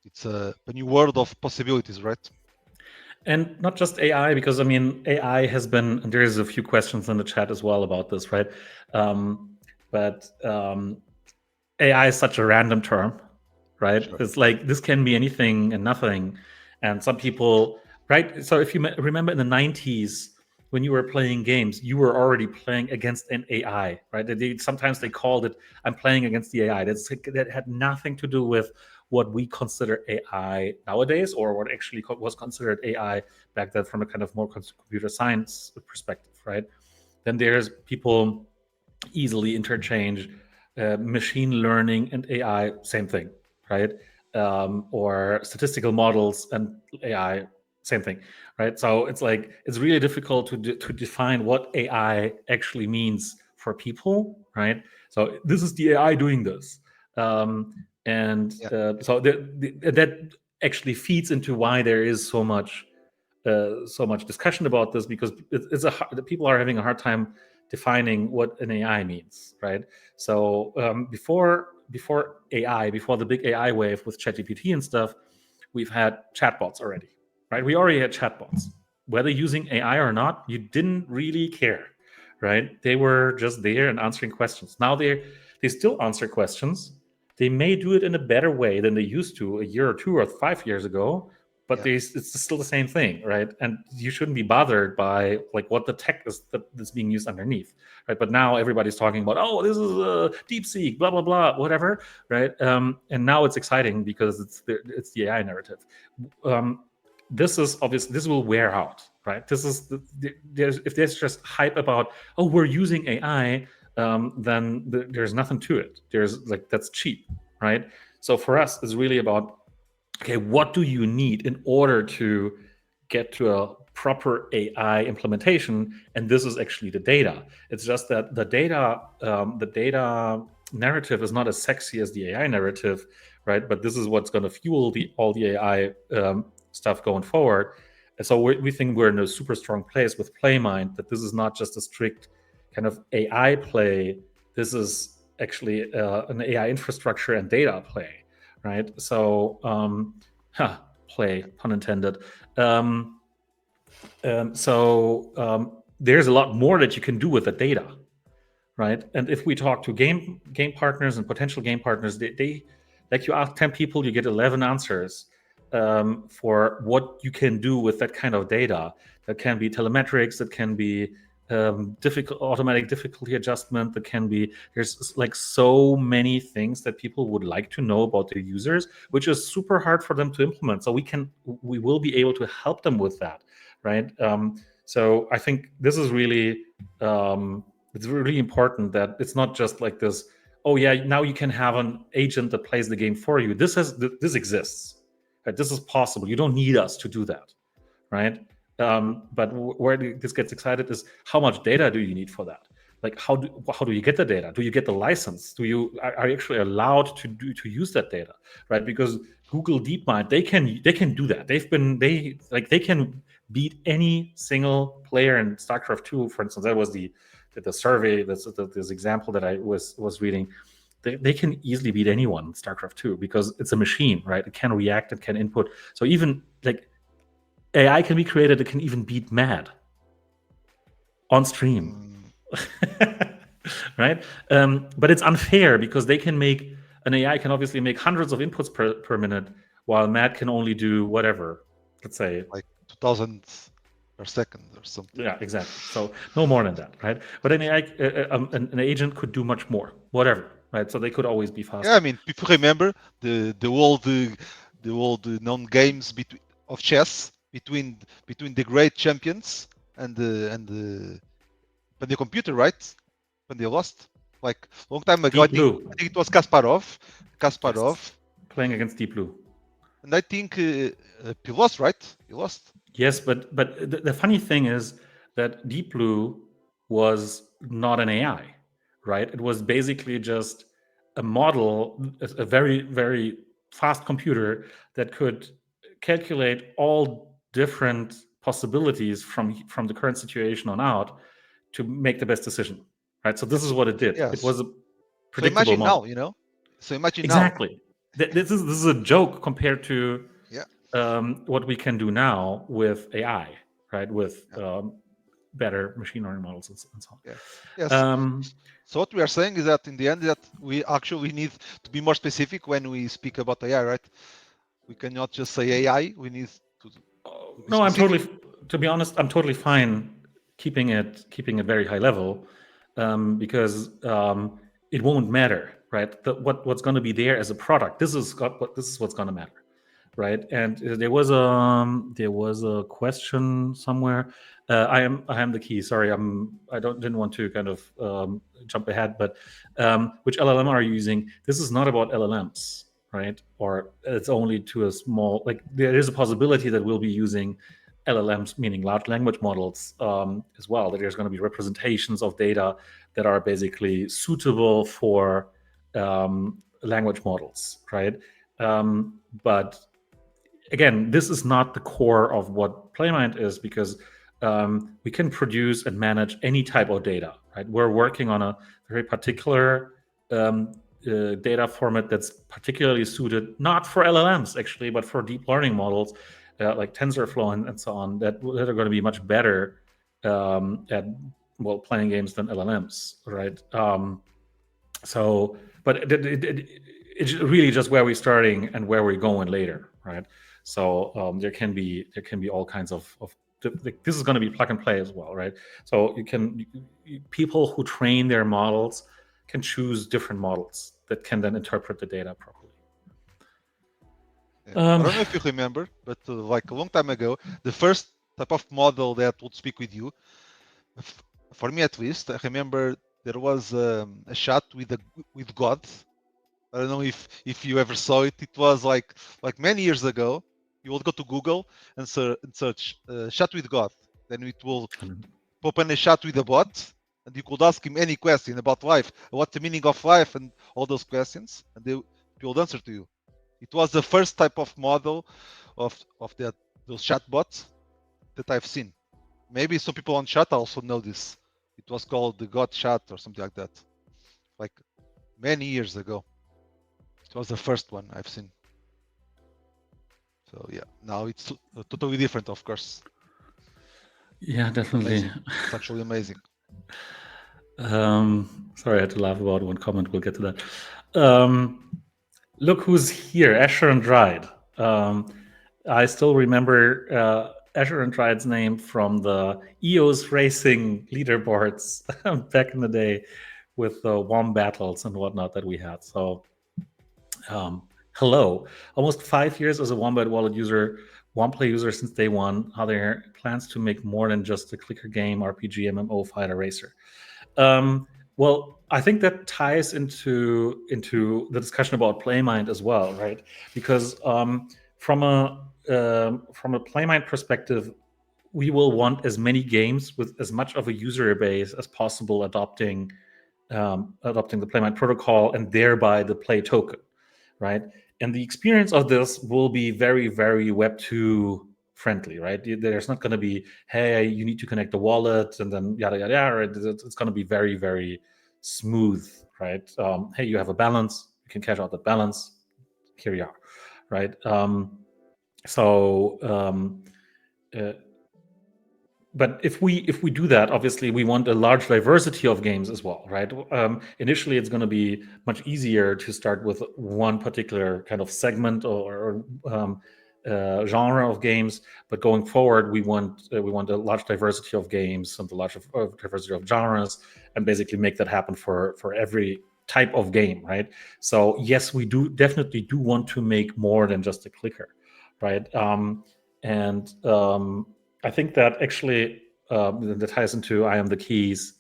It's a new world of possibilities, right? And not just AI, because I mean, AI has been, and there is a few questions in the chat as well about this, right? But AI is such a random term, right? Sure. It's like this can be anything and nothing. And some people, right? So if you remember in the 90s, when you were playing games, you were already playing against an AI, right? Sometimes they called it, I'm playing against the AI. That had nothing to do with what we consider AI nowadays, or what actually was considered AI back then from a kind of more computer science perspective, right? Then there's people easily interchange machine learning and AI, same thing, right? Or statistical models and AI, same thing, right? So it's like it's really difficult to define what AI actually means for people, right? So this is the AI doing this, so that actually feeds into why there is so much discussion about this, because people are having a hard time defining what an AI means, right? So before AI, before the big AI wave with ChatGPT and stuff, we've had chatbots already, right? We already had chatbots. Whether using AI or not, you didn't really care, right? They were just there and answering questions. Now they still answer questions. They may do it in a better way than they used to a year or 2 or 5 years ago, but it's still the same thing, right? And you shouldn't be bothered by like what the tech is that's being used underneath, right? But now everybody's talking about, oh, this is a DeepSeek, blah blah blah, whatever, right? And now it's exciting because it's the AI narrative. This is obviously, this will wear out, right? This is if there's just hype about, oh, we're using AI, then there's nothing to it. There's like, that's cheap, right? So for us, it's really about okay, what do you need in order to get to a proper AI implementation? And this is actually the data. It's just that the data narrative is not as sexy as the AI narrative, right? But this is what's going to fuel all the AI stuff going forward. And so we think we're in a super strong place with PlayMind, that this is not just a strict kind of AI play. This is actually an AI infrastructure and data play, right? So, play, pun intended. Um, there's a lot more that you can do with the data, right? And if we talk to game partners and potential game partners, they like, you ask 10 people, you get 11 answers for what you can do with that kind of data. That can be telemetrics, that can be automatic difficulty adjustment, that can be, there's like so many things that people would like to know about their users, which is super hard for them to implement. So we will be able to help them with that, right? So I think this is really it's really important that it's not just like this, oh yeah, now you can have an agent that plays the game for you. This exists, right? This is possible. You don't need us to do that, right? But where this gets excited is, how much data do you need for that? Like, how do you get the data? Do you get the license? Are you actually allowed to use that data, right? Because Google DeepMind, they can do that. They can beat any single player in StarCraft 2, for instance. That was the survey, this example that I was reading. They can easily beat anyone in StarCraft 2 because it's a machine, right? It can react, it can input. So even like AI can be created, it can even beat Mad on stream. Right? But it's unfair because an AI can obviously make hundreds of inputs per minute, while Mad can only do whatever, let's say, like 2000 per second or something. yeah, exactly. So no more than that, right? But an AI, an agent could do much more, whatever, right? So they could always be faster. Yeah, I mean, people remember the old known games of chess between the great champions and the computer, right? When they lost, like long time ago. Deep Blue, I think it was Kasparov, yes, playing against Deep Blue. and I think he lost, right? He lost. Yes, but the funny thing is that Deep Blue was not an AI, right? It was basically just a model, a very very fast computer that could calculate all different possibilities from the current situation on out to make the best decision, right? So this is Yes, what it did. It yes. was a So predictable imagine now, model. So imagine now. Exactly. This is a joke compared to Yeah. what we can do now with AI, right? With Yeah. better machine learning models and so Yeah. on. Yes. So what we are saying is that in the end, that we actually need to be more specific when we speak about AI, right? We cannot just say AI. We need to be No, specific. to be honest, I'm totally fine keeping it very high level, because it won't matter, right? What's going to be there as a product. This is what's going to matter, right? And there was a question somewhere. I am the key. Sorry, I didn't want to kind of jump ahead, but which LLM are you using? This is not about LLMs, right? Or it's only to a small, like, there is a possibility that we'll be using LLMs, meaning large language models, as well. That there's going to be representations of data that are basically suitable for language models, right? But again, this is not the core of what PlayMind is, because we can produce and manage any type of data, right? We're working on a very particular data format that's particularly suited not for LLMs actually, but for deep learning models like TensorFlow and so on, that are going to be much better at, well, playing games than LLMs, right? But it's really just where we're starting and where we're going later, right? So there can be all kinds of this is going to be plug and play as well, right? So people who train their models can choose different models that can then interpret the data properly. Yeah. I don't know if you remember, but like a long time ago, the first type of model that would speak with you, for me at least, I remember there was a chat with God, I don't know if you ever saw it. It was like many years ago. You will go to Google and, and search chat with God. Then it will open a chat with a bot, and you could ask him any question about life, what's the meaning of life, and all those questions, and he will answer to you. It was the first type of model of those chatbots that I've seen. Maybe some people on chat also know this. It was called the God Chat or something like that, like many years ago. It was the first one I've seen. So yeah, now it's totally different, of course. Yeah, definitely. Amazing. It's actually amazing. Sorry, I had to laugh about one comment. We'll get to that. Look who's here, Asher and Dryde. I still remember Asher and Dryde's name from the EOS racing leaderboards back in the day with the WOM battles and whatnot that we had. So, hello. Almost 5 years as a Wombat Wallet user, Play user since day one. Are there plans to make more than just a clicker game, RPG, MMO, fighter, racer? Um, well, I think that ties into the discussion about Playmind as well, right? Because from a Playmind perspective, we will want as many games with as much of a user base as possible adopting the Playmind protocol and thereby the Play token, right? And the experience of this will be very, very Web two friendly, right? There's not going to be, hey, you need to connect the wallet and then yada yada yada. Right? It's going to be very, very smooth, right? Hey, you have a balance, you can cash out the balance. Here you are, right? So uh, but if we do that, obviously we want a large diversity of games as well, right? Initially, it's going to be much easier to start with one particular kind of segment or genre of games, but going forward, we want a large diversity of games and a large diversity of genres, and basically make that happen for every type of game, right? So yes, we do definitely do want to make more than just a clicker, right? And I think that actually that ties into I am the keys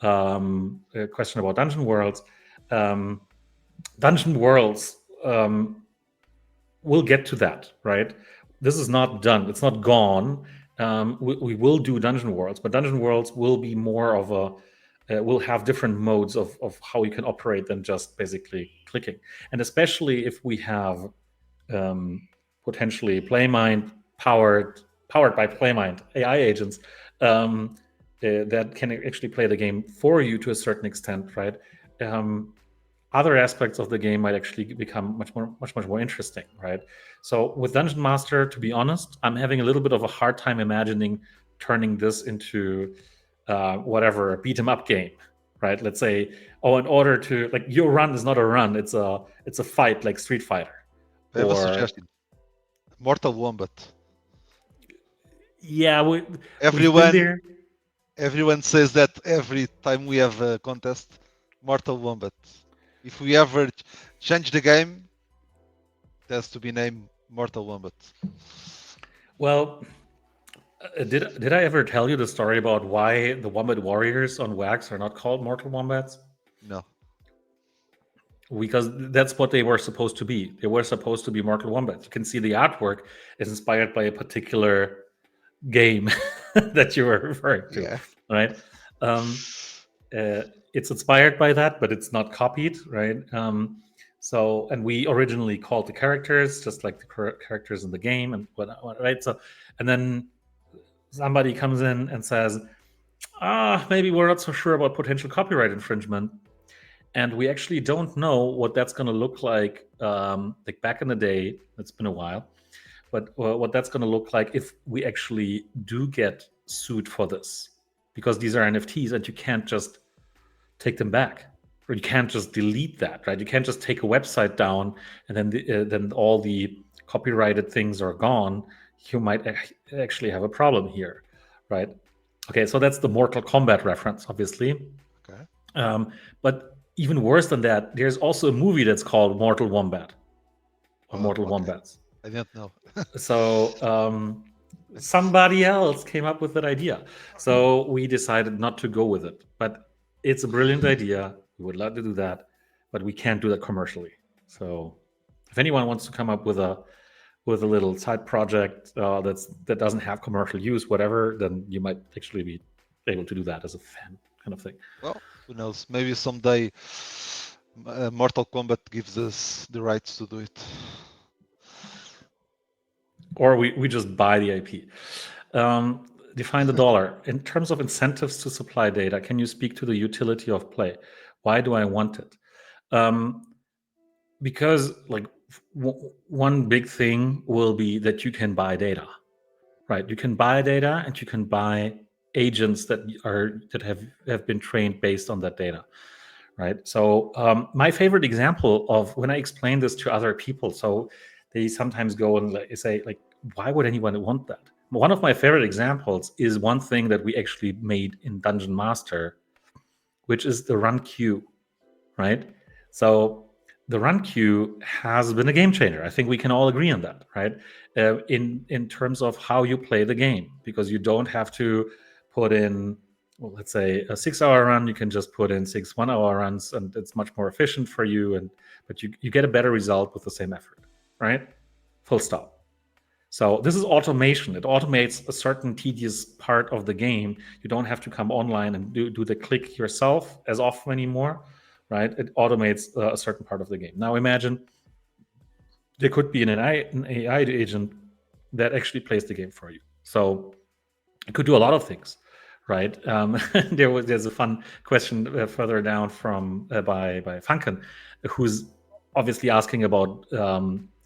question about dungeon worlds. Um, dungeon worlds we'll get to that, right? This is not done. It's not gone. We will do dungeon worlds, but dungeon worlds will be more of a will have different modes of how you can operate than just basically clicking. And especially if we have potentially Playmind powered by Playmind AI agents that can actually play the game for you to a certain extent, right? Other aspects of the game might actually become much more interesting, right? So with Dungeon Master, to be honest, I'm having a little bit of a hard time imagining turning this into whatever a beat 'em up game, right? Let's say, oh, in order to like your run is not a run; it's a fight like Street Fighter, I have a or suggestion. Mortal Wombat. yeah, we've been Everyone there. everyone says that every time we have a contest. Mortal Wombat. If we ever change the game, it has to be named Mortal Wombat. Well, did I ever tell you the story about why the Wombat Warriors on Wax are not called Mortal Wombats? No. Because that's what they were supposed to be. They were supposed to be Mortal Wombats. You can see the artwork is inspired by a particular game that you were referring to, Yeah. right? Um, it's inspired by that, but it's not copied, right? So, and we originally called the characters just like the characters in the game, and what, right? So, and then somebody comes in and says, maybe we're not so sure about potential copyright infringement, and we actually don't know what that's going to look like back in the day. It's been a while, but what that's going to look like if we actually do get sued for this, because these are NFTs and you can't just take them back, or you can't just delete that, right? You can't just take a website down and then all the copyrighted things are gone. You might actually have a problem here, right? Okay, so that's the Mortal Kombat reference, obviously. Okay. But even worse than that, there's also a movie that's called Mortal Wombat or Oh, Mortal okay. Wombats. I didn't know. So It's somebody else came up with that idea. So we decided not to go with it. But it's a brilliant idea. We would love to do that, but we can't do that commercially. So if anyone wants to come up with a little side project that doesn't have commercial use, whatever, then you might actually be able to do that as a fan kind of thing. Well, who knows? Maybe someday Mortal Kombat gives us the rights to do it. Or we just buy the IP. Define the dollar. In terms of incentives to supply data, can you speak to the utility of play? Why do I want it? Because like one big thing will be that you can buy data, right? You can buy data and you can buy agents that have been trained based on that data, right? So my favorite example of when I explain this to other people, so they sometimes go and say like, why would anyone want that? One of my favorite examples is one thing that we actually made in Dungeon Master, which is the run queue, right? So the run queue has been a game changer. I think we can all agree on that, right? In terms of how you play the game, because you don't have to put in, well, let's say a 6-hour run. You can just put in 6 1-hour runs, and it's much more efficient for you. But you get a better result with the same effort, right? Full stop. So this is automation. It automates a certain tedious part of the game. You don't have to come online and do the click yourself as often anymore, right? It automates a certain part of the game. Now imagine there could be an AI agent that actually plays the game for you. So it could do a lot of things, right? There's a fun question further down from by Funken, who's obviously asking about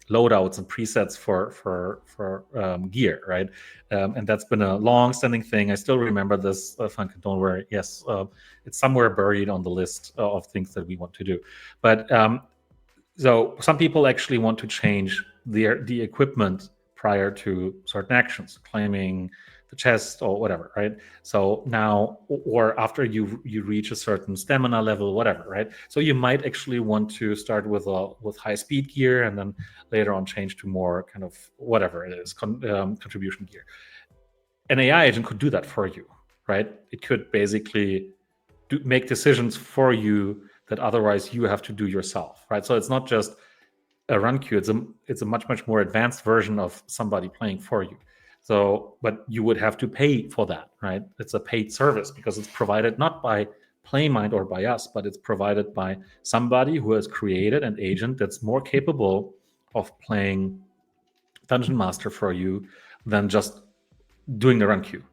loadouts and presets for gear, right? And that's been a long-standing thing. I still remember this, Funken. Don't worry. Yes, it's somewhere buried on the list of things that we want to do. But so some people actually want to change the equipment prior to certain actions, claiming the chest or whatever, right? So now, or after you reach a certain stamina level, whatever, right? So you might actually want to start with high speed gear and then later on change to more kind of whatever it is, contribution gear. An AI agent could do that for you, right? It could basically make decisions for you that otherwise you have to do yourself, right? So it's not just a run queue; it's a much more advanced version of somebody playing for you. So, but you would have to pay for that, right? It's a paid service because it's provided not by Playmind or by us, but it's provided by somebody who has created an agent that's more capable of playing Dungeon Master for you than just doing the run queue.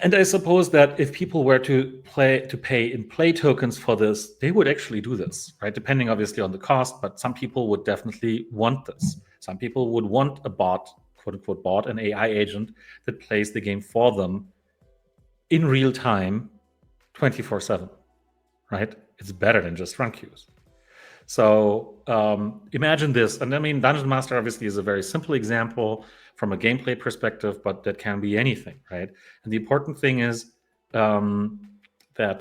And I suppose that if people were to pay in play tokens for this, they would actually do this, right? Depending obviously on the cost, but some people would definitely want this. Some people would want a bot, quote unquote bot, an AI agent that plays the game for them in real time, 24/7, right? It's better than just run queues. So imagine this, and I mean, Dungeon Master obviously is a very simple example from a gameplay perspective, but that can be anything, right? And the important thing is that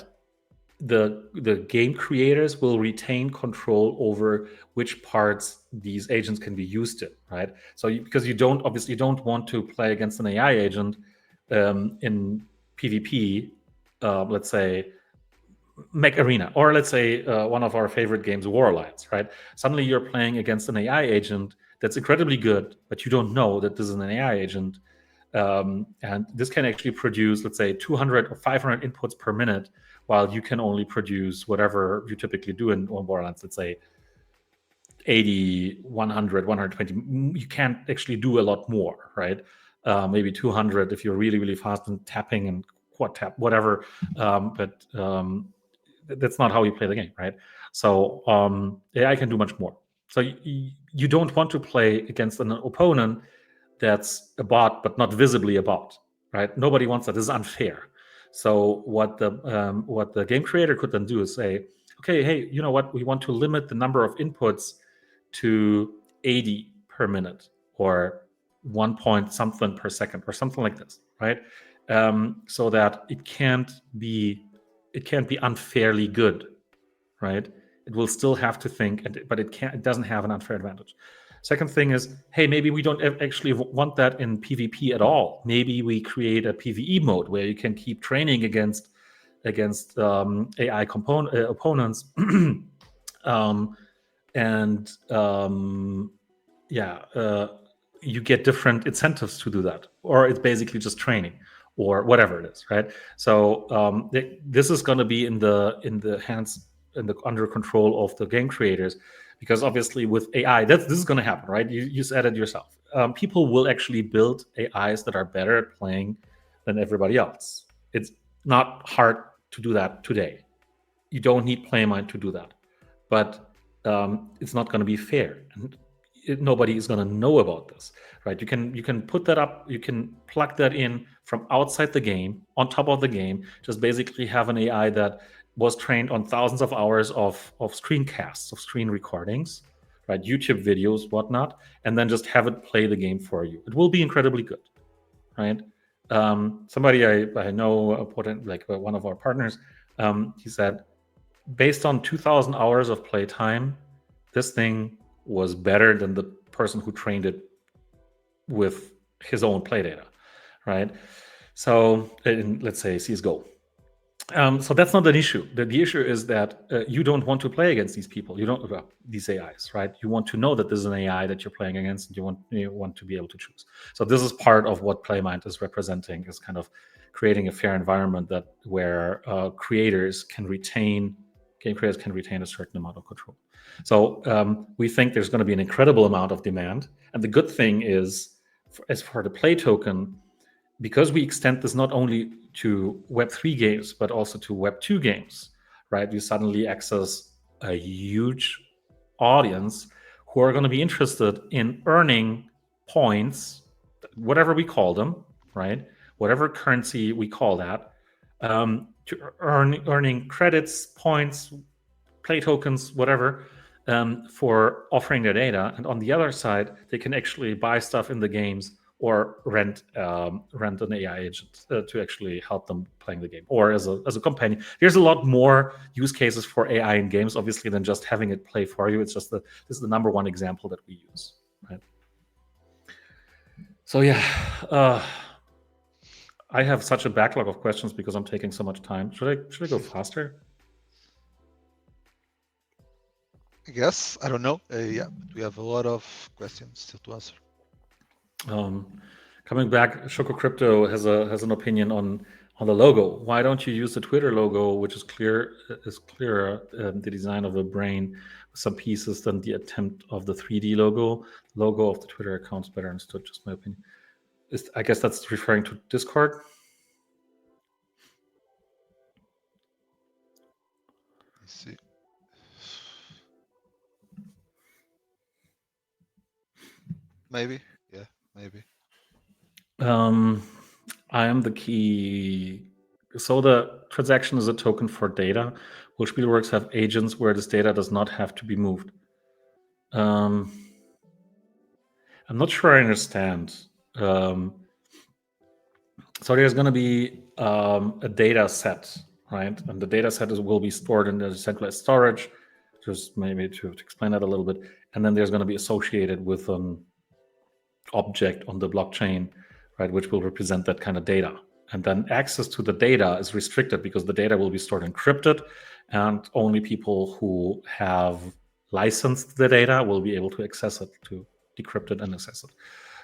the game creators will retain control over which parts these agents can be used in, right? So because you don't want to play against an AI agent in PvP, let's say Mech Arena, or let's say one of our favorite games, War Alliance, right? Suddenly you're playing against an AI agent that's incredibly good, but you don't know that this is an AI agent. And this can actually produce, let's say, 200 or 500 inputs per minute, while you can only produce whatever you typically do in War Alliance, let's say 80, 100, 120. You can't actually do a lot more, right? Maybe 200 if you're really fast and tapping and quad tap, whatever. But that's not how you play the game, right? So AI can do much more. So you don't want to play against an opponent that's a bot but not visibly a bot, right? Nobody wants that. This is unfair. So what the game creator could then do is say, okay, hey, you know what? We want to limit the number of inputs to 80 per minute or 1 point something per second or something like this, right? So that it can't be unfairly good, right? It will still have to think, but it doesn't have an unfair advantage. Second thing is, hey, maybe we don't actually want that in PvP at all. Maybe we create a PvE mode where you can keep training against AI opponents and yeah, you get different incentives to do that, or it's basically just training or whatever it is, right? So this is going to be in the hands in the under control of the game creators, because obviously with AI, this is going to happen, right? You said it yourself. People will actually build AIs that are better at playing than everybody else. It's not hard to do that today. You don't need PlayMind to do that, but it's not going to be fair, and nobody is going to know about this, right? You can put that up, you can plug that in from outside the game, on top of the game, just basically have an AI that was trained on thousands of hours of screencasts, of screen recordings, right? YouTube videos, whatnot, and then just have it play the game for you. It will be incredibly good, right? Somebody I know, like one of our partners, he said, based on 2,000 hours of playtime, this thing was better than the person who trained it with his own play data, right? So, let's say CS:GO. So that's not an issue. The issue is that you don't want to play against these people. You don't these AIs, right? You want to know that this is an AI that you're playing against, and you want to be able to choose. So this is part of what PlayMind is representing, is kind of creating a fair environment that where game creators can retain a certain amount of control. So we think there's going to be an incredible amount of demand, and the good thing is, as for the play token, because we extend this not only to Web3 games, but also to Web2 games, right? You suddenly access a huge audience who are going to be interested in earning points, whatever we call them, right? Whatever currency we call that, to earning credits, points, play tokens, whatever, for offering their data. And on the other side, they can actually buy stuff in the games or rent an AI agent to actually help them playing the game, or as a companion. There's a lot more use cases for AI in games, obviously, than just having it play for you. It's just this is the number one example that we use, right? So yeah, I have such a backlog of questions because I'm taking so much time. Should I go faster? I guess, I don't know. Yeah, but we have a lot of questions still to answer. Coming back, Choco Crypto has an opinion on the logo. Why don't you use the Twitter logo, which is clearer, the design of a brain with some pieces than the attempt of the 3D logo? Logo of the Twitter account's better understood. Just my opinion. I guess that's referring to Discord. Let's see. Maybe, yeah, maybe. I am the key. So the transaction is a token for data. Will Spielworks have agents where this data does not have to be moved? I'm not sure I understand. So there's going to be a data set, right? And the data set will be stored in the decentralized storage, just maybe to explain that a little bit. And then there's going to be associated with an object on the blockchain, right, which will represent that kind of data. And then access to the data is restricted because the data will be stored encrypted, and only people who have licensed the data will be able to access it, to decrypt it and access it.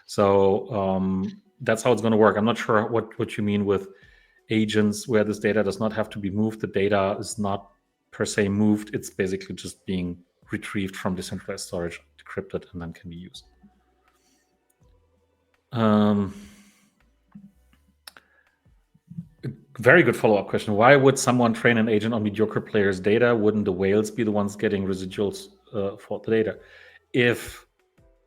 So that's how it's going to work. I'm not sure what you mean with agents where this data does not have to be moved. The data is not per se moved. It's basically just being retrieved from decentralized storage, decrypted, and then can be used. Very good follow-up question. Why would someone train an agent on mediocre players' data? Wouldn't the whales be the ones getting residuals for the data? If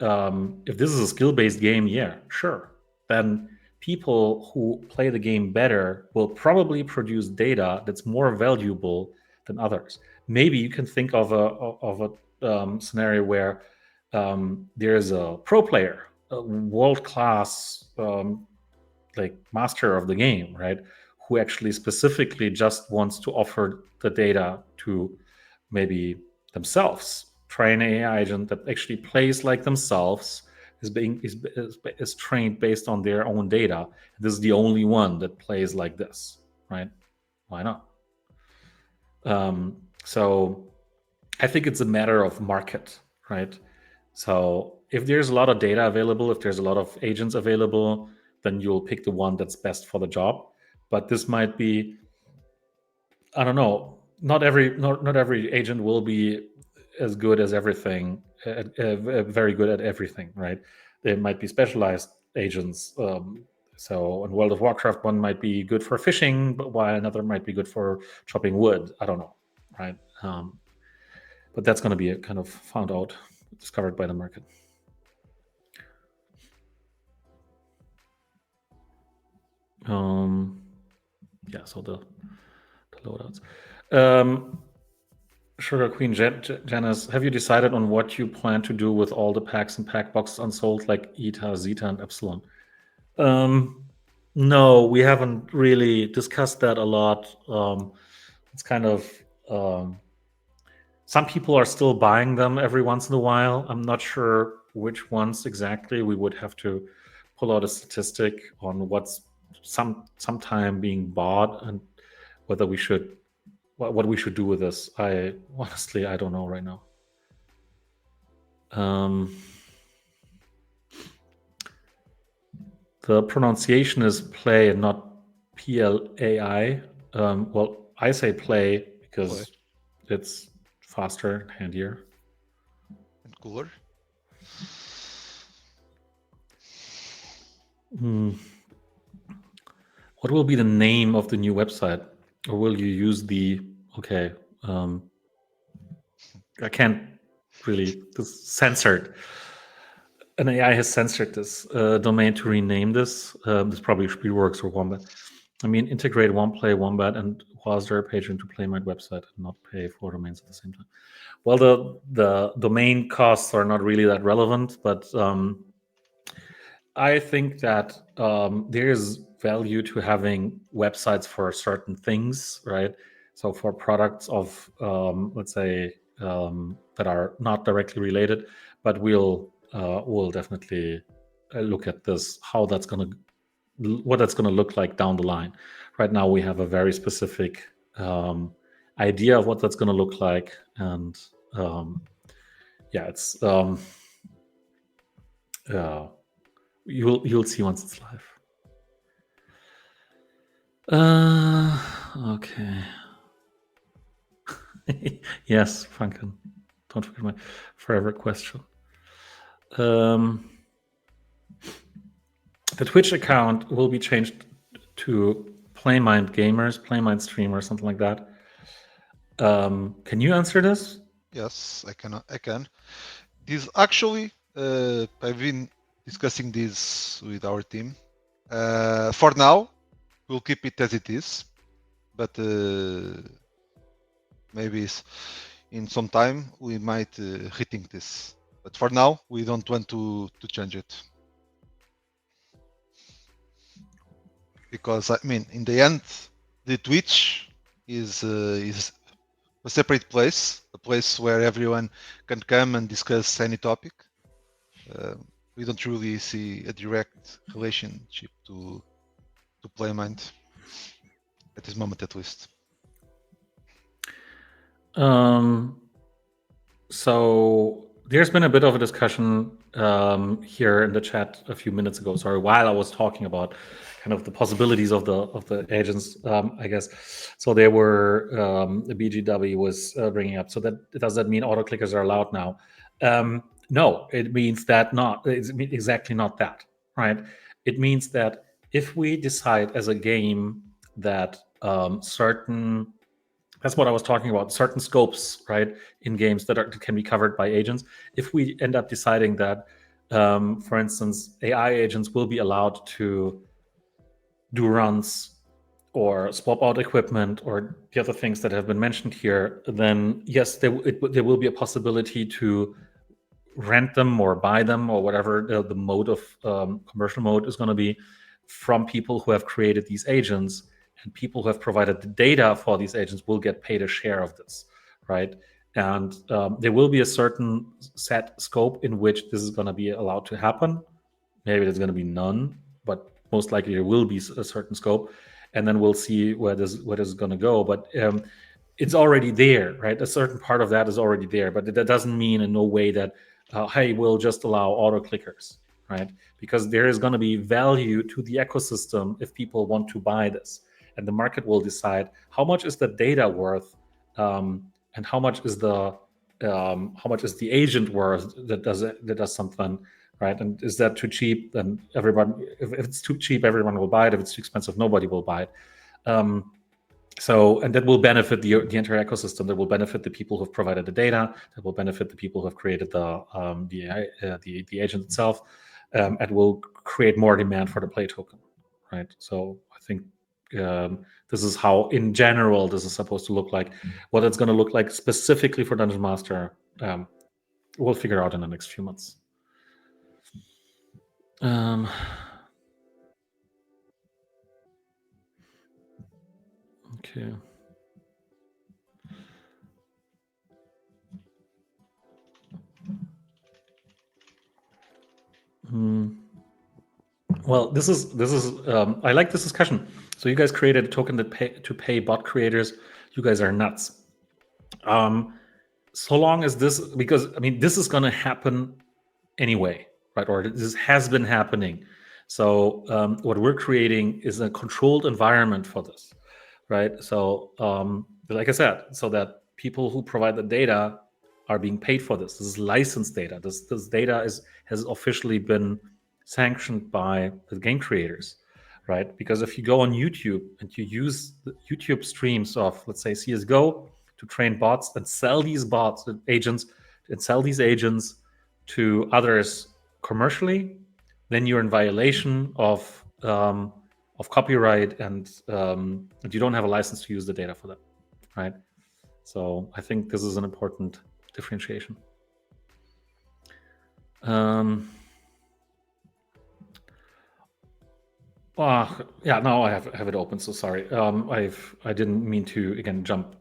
this is a skill-based game, yeah, sure. Then people who play the game better will probably produce data that's more valuable than others. Maybe you can think of a scenario where there's a pro player, a world-class like master of the game, right? Who actually specifically just wants to offer the data to maybe themselves. Try an AI agent that actually plays like themselves, is trained based on their own data. This is the only one that plays like this, right? Why not? So I think it's a matter of market, right? So if there's a lot of data available, if there's a lot of agents available, then you'll pick the one that's best for the job. But this might be, I don't know, not every agent will be as good as everything, very good at everything, right? There might be specialized agents. So in World of Warcraft, one might be good for fishing, but while another might be good for chopping wood. I don't know, right? But that's going to be kind of found out, discovered by the market. Yeah, so the loadouts. Sugar Queen Janice, have you decided on what you plan to do with all the packs and pack boxes unsold, like Eta, Zeta, and Epsilon? No, we haven't really discussed that a lot. It's kind of some people are still buying them every once in a while. I'm not sure which ones exactly. We would have to pull out a statistic on what's sometime being bought and whether we should what we should do with this. I honestly I don't know right now. The pronunciation is play and not plai. Well, I say play because it's faster and handier and cooler. What will be the name of the new website, or will you use the okay? I can't really. This is censored. An AI has censored this domain to rename this. This probably works for Wombat. I mean, integrate OnePlay, Wombat, and was there a page into PlayMind website and not pay for domains at the same time? Well, the domain costs are not really that relevant, but I think that there is value to having websites for certain things, right? So for products of, let's say, that are not directly related, but we'll definitely look at this, what that's gonna look like down the line. Right now, we have a very specific idea of what that's gonna look like, and yeah, it's you'll see once it's live. Okay. Yes, Franken. Don't forget my forever question. The Twitch account will be changed to PlayMind Gamers, PlayMind Streamer, something like that. Can you answer this? Yes, I can. This actually, I've been discussing this with our team. For now, we'll keep it as it is, but maybe in some time we might rethink this. But for now, we don't want to change it, because I mean, in the end, the Twitch is a separate place, a place where everyone can come and discuss any topic. We don't really see a direct relationship to PlayMind at this moment, at least. So there's been a bit of a discussion here in the chat a few minutes ago. Sorry, while I was talking about kind of the possibilities of the agents, I guess. So there were the BGW was bringing up. So does that mean auto clickers are allowed now? No, it means that not. It's exactly not that, right? It means that if we decide as a game that certain, that's what I was talking about, certain scopes, right, in games that can be covered by agents. If we end up deciding that, for instance, AI agents will be allowed to do runs or swap out equipment or the other things that have been mentioned here, then yes, there will be a possibility to rent them or buy them or whatever the mode of commercial mode is going to be from people who have created these agents, and people who have provided the data for these agents will get paid a share of this, right? And there will be a certain set scope in which this is going to be allowed to happen. Maybe there's going to be none, but most likely there will be a certain scope, and then we'll see where this is going to go. But it's already there, right? A certain part of that is already there, but that doesn't mean in no way that, hey, we'll just allow auto clickers, right? Because there is going to be value to the ecosystem if people want to buy this, and the market will decide how much is the data worth, and how much is the agent worth that does something, right? And is that too cheap? Then everyone, if it's too cheap, everyone will buy it. If it's too expensive, nobody will buy it. And that will benefit the entire ecosystem. That will benefit the people who've provided the data. That will benefit the people who have created the agent itself. And will create more demand for the play token, right? So I think this is how, in general, this is supposed to look like. What it's going to look like specifically for Dungeon Master, we'll figure out in the next few months. Okay. Well, this is I like this discussion. So you guys created a token that to pay bot creators. You guys are nuts. So long as this, because I mean, this is going to happen anyway, right? Or this has been happening. So what we're creating is a controlled environment for this, right? So like I said, so that people who provide the data are being paid for this. This is licensed data. This data has officially been sanctioned by the game creators, right? Because if you go on YouTube and you use the YouTube streams of, let's say, CS:GO to train bots and sell these bots agents and sell these agents to others commercially, then you're in violation of copyright, and you don't have a license to use the data for that, right? So I think this is an important differentiation. Yeah, now I have it open. So sorry. I didn't mean to again jump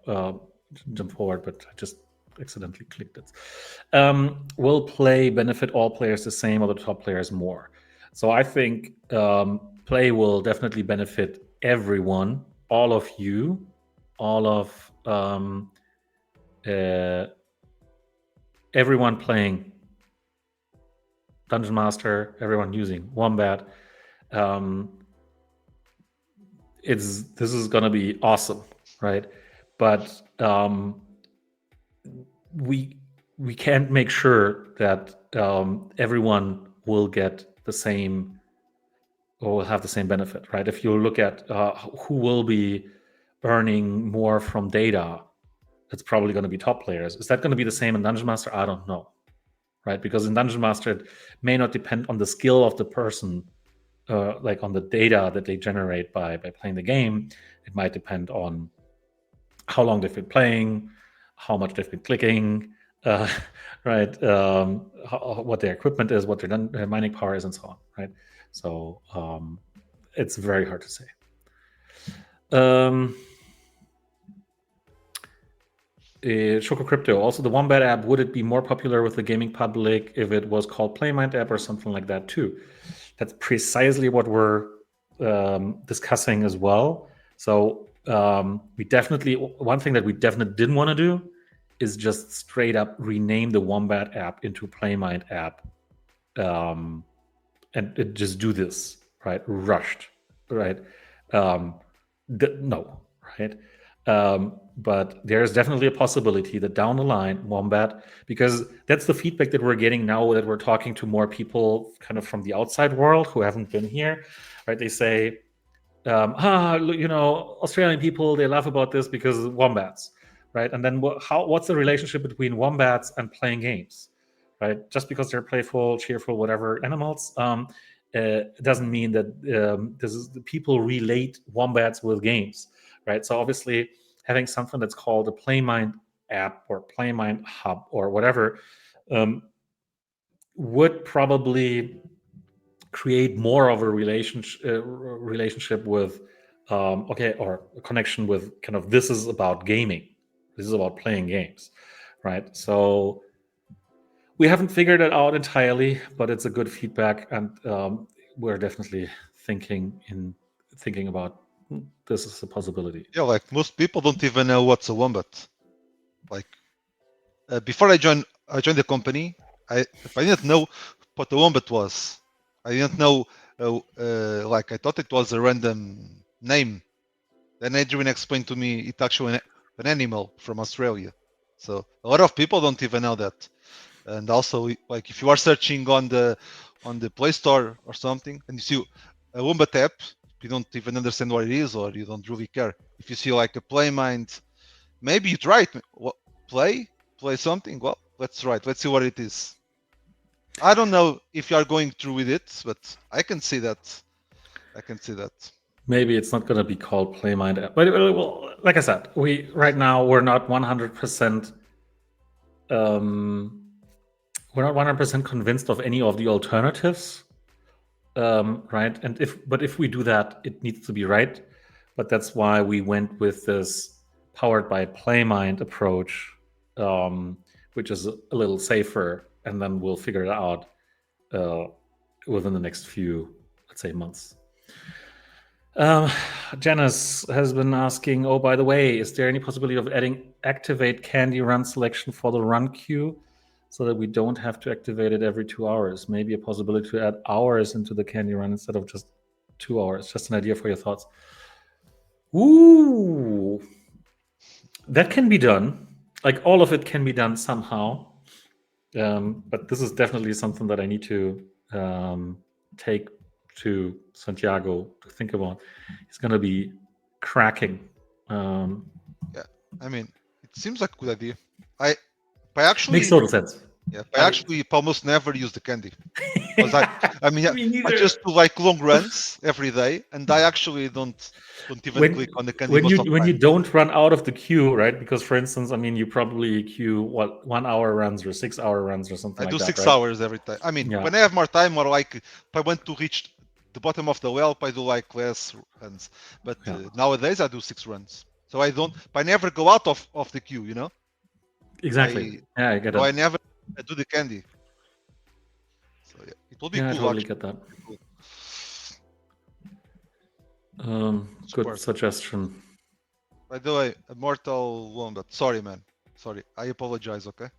forward, but I just accidentally clicked it. Will play benefit all players the same, or the top players more? So I think play will definitely benefit everyone, all of you, all of everyone playing Dungeon Master, everyone using Wombat. This is gonna be awesome, right? But we can't make sure that everyone will get the same or will have the same benefit, right? If you look at who will be earning more from data, it's probably going to be top players. Is that going to be the same in Dungeon Master? I don't know, right? Because in Dungeon Master, it may not depend on the skill of the person, like on the data that they generate by playing the game. It might depend on how long they've been playing, how much they've been clicking, right? What their equipment is, what their mining power is, and so on, right? So it's very hard to say. Choco Crypto, also the Wombat app, would it be more popular with the gaming public if it was called Playmind app or something like that too? That's precisely what we're discussing as well. So we definitely, one thing that we definitely didn't want to do is just straight up rename the Wombat app into Playmind app, and just do this, right? Rushed, right? No, right? But there's definitely a possibility that down the line, Wombat, because that's the feedback that we're getting now that we're talking to more people kind of from the outside world who haven't been here, right? They say, Australian people, they laugh about this because wombats, right? And then what's the relationship between wombats and playing games, right? Just because they're playful, cheerful, whatever animals, doesn't mean that people relate wombats with games, right? So obviously, having something that's called a Playmind app or Playmind hub or whatever would probably create more of a relationship with or a connection with kind of, this is about gaming, this is about playing games, right? So we haven't figured it out entirely, but it's a good feedback, and we're definitely thinking about this is a possibility. Yeah, like most people don't even know what's a wombat. Like before I joined the company, I didn't know what a wombat was. I didn't know. Like I thought it was a random name. Then Adrian explained to me it's actually an animal from Australia. So a lot of people don't even know that. And also, like if you are searching on the Play Store or something, and you see a wombat app, you don't even understand what it is, or you don't really care. If you see like a play mind, maybe you try it. What, play something. Well, let's try it. Let's see what it is. I don't know if you are going through with it, but I can see that. I can see that. Maybe it's not going to be called Playmind app, but well, like I said, we're not 100%. We're not 100% convinced of any of the alternatives, right? And if we do that, it needs to be right. But that's why we went with this powered by Playmind approach, which is a little safer, and then we'll figure it out within the next few, let's say, months. Janice has been asking, oh, by the way, is there any possibility of adding activate candy run selection for the run queue so that we don't have to activate it every 2 hours? Maybe a possibility to add hours into the candy run instead of just 2 hours. Just an idea for your thoughts. Ooh, that can be done. Like all of it can be done somehow. But this is definitely something that I need to take to Santiago to think about. He's going to be cracking. Yeah, I mean, it seems like a good idea. I actually Makes total sense. Yeah, I actually almost never use the candy because I mean, Me I neither. just do like long runs every day, and I actually don't even click on the candy most of the when you time. don't run out of the queue, right? Because for instance, I mean, you probably queue 1 hour runs or 6 hour runs or something I like do that, 6 hours every time. I mean, Yeah. when I have more time, or like if I want to reach the bottom of the well, I do like less runs. But Yeah. nowadays, I do 6 runs, so I don't. I never go out of the queue, you know. Exactly. Yeah, I get So I it. never do the candy. So yeah, it will be Yeah, I cool totally actually. get that. Cool. Good Support. suggestion. By the way, a mortal wombat. Sorry, man. Sorry. I apologize, okay?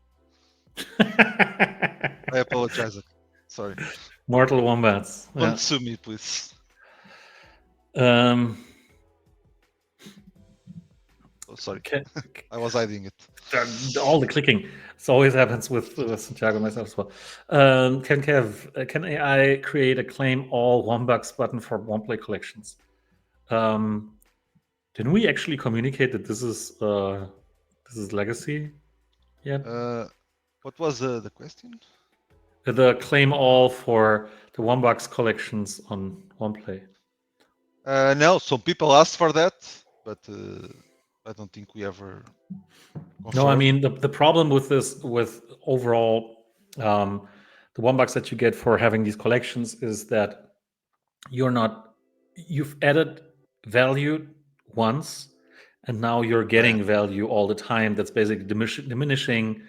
I apologize. Okay? Sorry. Mortal wombats. Don't Yeah. sue me, please. Um, Oh, sorry. can, I was hiding it. all the clicking. It always happens with Santiago and myself as well. Can AI create a claim all Wombucks button for Womplay collections? Didn't we actually communicate that this is legacy yet? What was the question? The claim all for the Wombucks collections on Womplay. No, some people asked for that, but I don't think we ever confirmed. No, I mean the problem with this, with overall the $1 that you get for having these collections is that you've added value once, and now you're getting value all the time. That's basically diminishing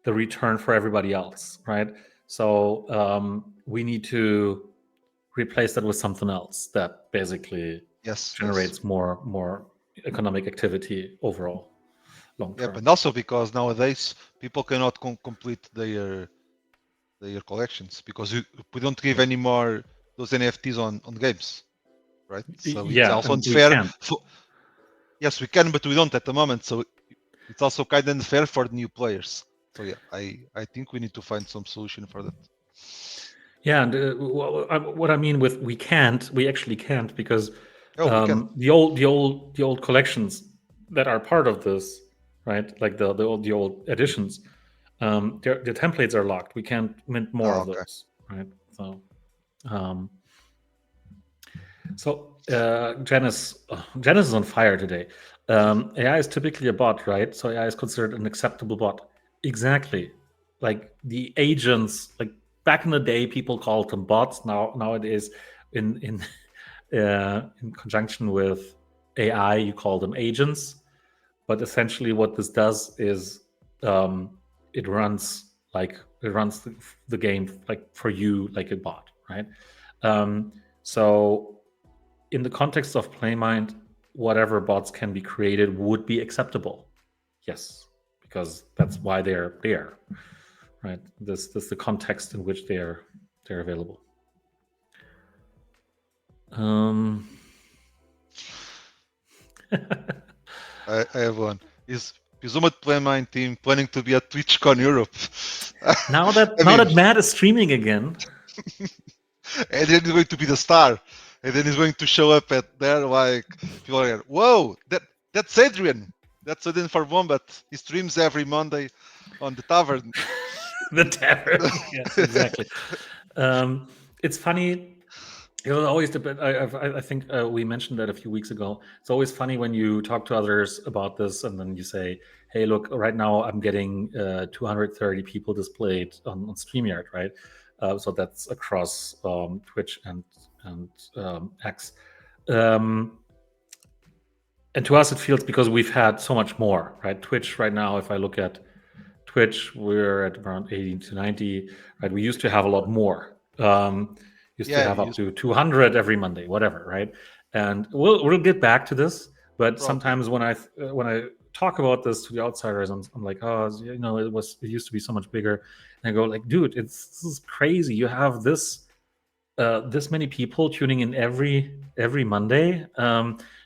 the return for everybody else, right? So we need to replace that with something else that basically generates more economic activity overall. Long term. Yeah, but also because nowadays people cannot complete their collections because we don't give any more those NFTs on games, right? So it's also unfair. Yes, we can, but we don't at the moment. So it's also kind of unfair for new players. So yeah, I think we need to find some solution for that. Yeah, and what I mean with we actually can't because the old collections that are part of this, right? Like the old editions, the templates are locked. We can't mint more of those, right? So Janice is on fire today. AI is typically a bot, right? So AI is considered an acceptable bot. Exactly. Like the agents, like back in the day, people called them bots. Nowadays, in conjunction with AI, you call them agents. But essentially, what this does is it runs the game like for you like a bot, right? So in the context of Playmind, whatever bots can be created would be acceptable. Yes, because that's why they're there, right? This the context in which they're available. I have one. Is Pizumat Play Mine team planning to be at TwitchCon Europe? Now that I mean, Matt is streaming again, and then he's going to be the star, and then he's going to show up at there like people are like, whoa, that's Adrian. That's Adrian for Wombat. He streams every Monday on the Tavern. the Tavern. Yes, exactly. It's funny. It was always depend. I think we mentioned that a few weeks ago. It's always funny when you talk to others about this, and then you say, "Hey, look, right now I'm getting 230 people displayed on StreamYard, right? So that's across Twitch and X." And to us, it feels because we've had so much more, right? Twitch right now, if I look at Twitch, we're at around 80 to 90, right? We used to have a lot more. Used to Yeah, have you up used to 200 every Monday, whatever, right? And we'll get back to this. But probably. sometimes when I talk about this to the outsiders, I'm like, oh, it used to be so much bigger. And I go like, dude, this is crazy. You have this many people tuning in every Monday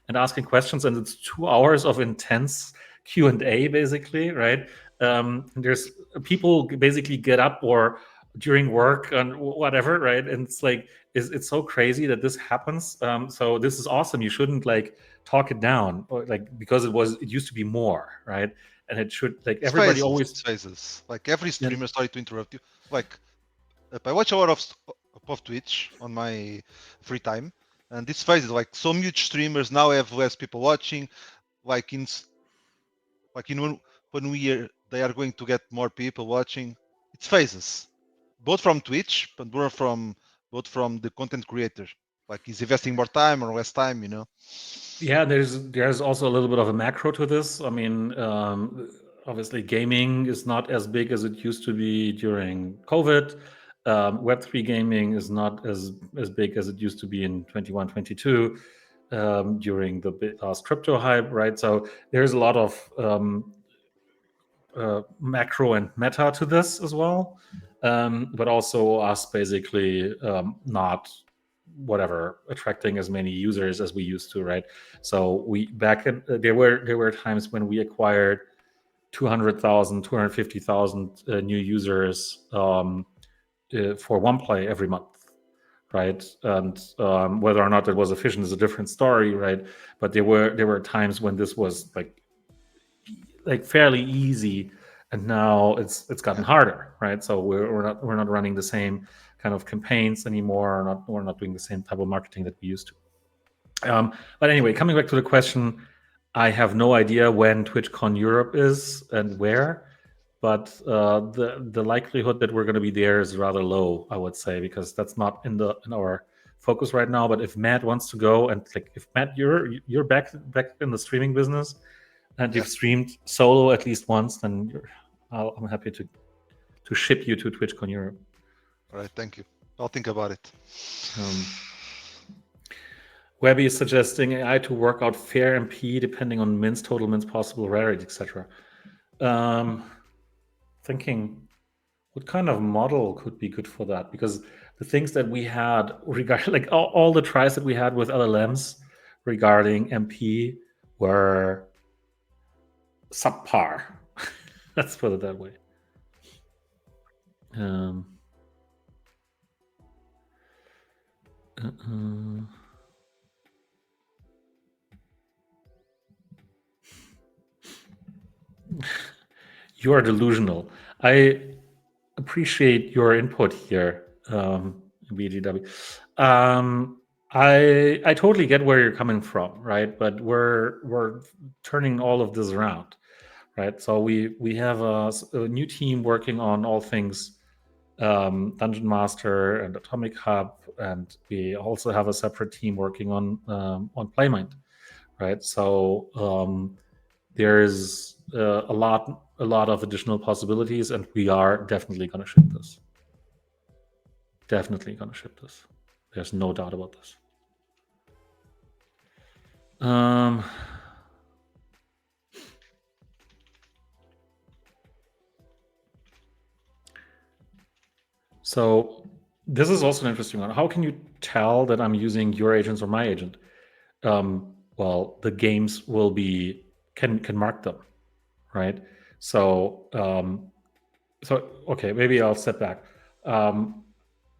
and asking questions, and it's 2 hours of intense Q&A, basically, right? And there's people basically get up or during work and whatever, right? And it's like it's so crazy that this happens. So this is awesome. You shouldn't like talk it down, or like because it used to be more, right? And it should like It's everybody phases. always. It's phases. Like every Yeah, streamer, sorry to interrupt you. Like I watch a lot of Twitch on my free time, and this phases like some huge streamers now have less people watching. Like when they are going to get more people watching. It's phases, both from Twitch, but both from the content creator. Like he's investing more time or less time, you know. Yeah, there's also a little bit of a macro to this. I mean, obviously, gaming is not as big as it used to be during COVID. Web3 gaming is not as big as it used to be in 21, 22 during the last crypto hype, right? So there's a lot of macro and meta to this as well, but also us basically not whatever attracting as many users as we used to, right? So we back in there were times when we acquired 200,000 250,000 new users for one play every month, right? And whether or not it was efficient is a different story, right? But there were times when this was like fairly easy, and now it's gotten Yeah, harder, right? So we're not running the same kind of campaigns anymore. We're not doing the same type of marketing that we used to. But anyway, coming back to the question, I have no idea when TwitchCon Europe is and where, but the likelihood that we're going to be there is rather low, I would say, because that's not in our focus right now. But if Matt wants to go, and like if Matt, you're back in the streaming business, and yeah. you've streamed solo at least once, then I'm happy to ship you to TwitchCon Europe. All right, thank you. I'll think about it. Webby is suggesting AI to work out fair MP depending on mints, total mints, possible rarity, etc. Thinking what kind of model could be good for that? Because the things that we had regarding, like all the tries that we had with LLMs regarding MP were subpar. Let's put it that way. You are delusional. I appreciate your input here, BGW. I totally get where you're coming from, right? But we're turning all of this around, right? So we have a new team working on all things Dungeon Master and Atomic Hub, and we also have a separate team working on Playmind, right? So there's a lot of additional possibilities, and we are definitely going to ship this. Definitely going to ship this. There's no doubt about this. Um, so this is also an interesting one. How can you tell that I'm using your agents or my agent? Well, the games will be can mark them, right? So so okay, maybe I'll step back. Um,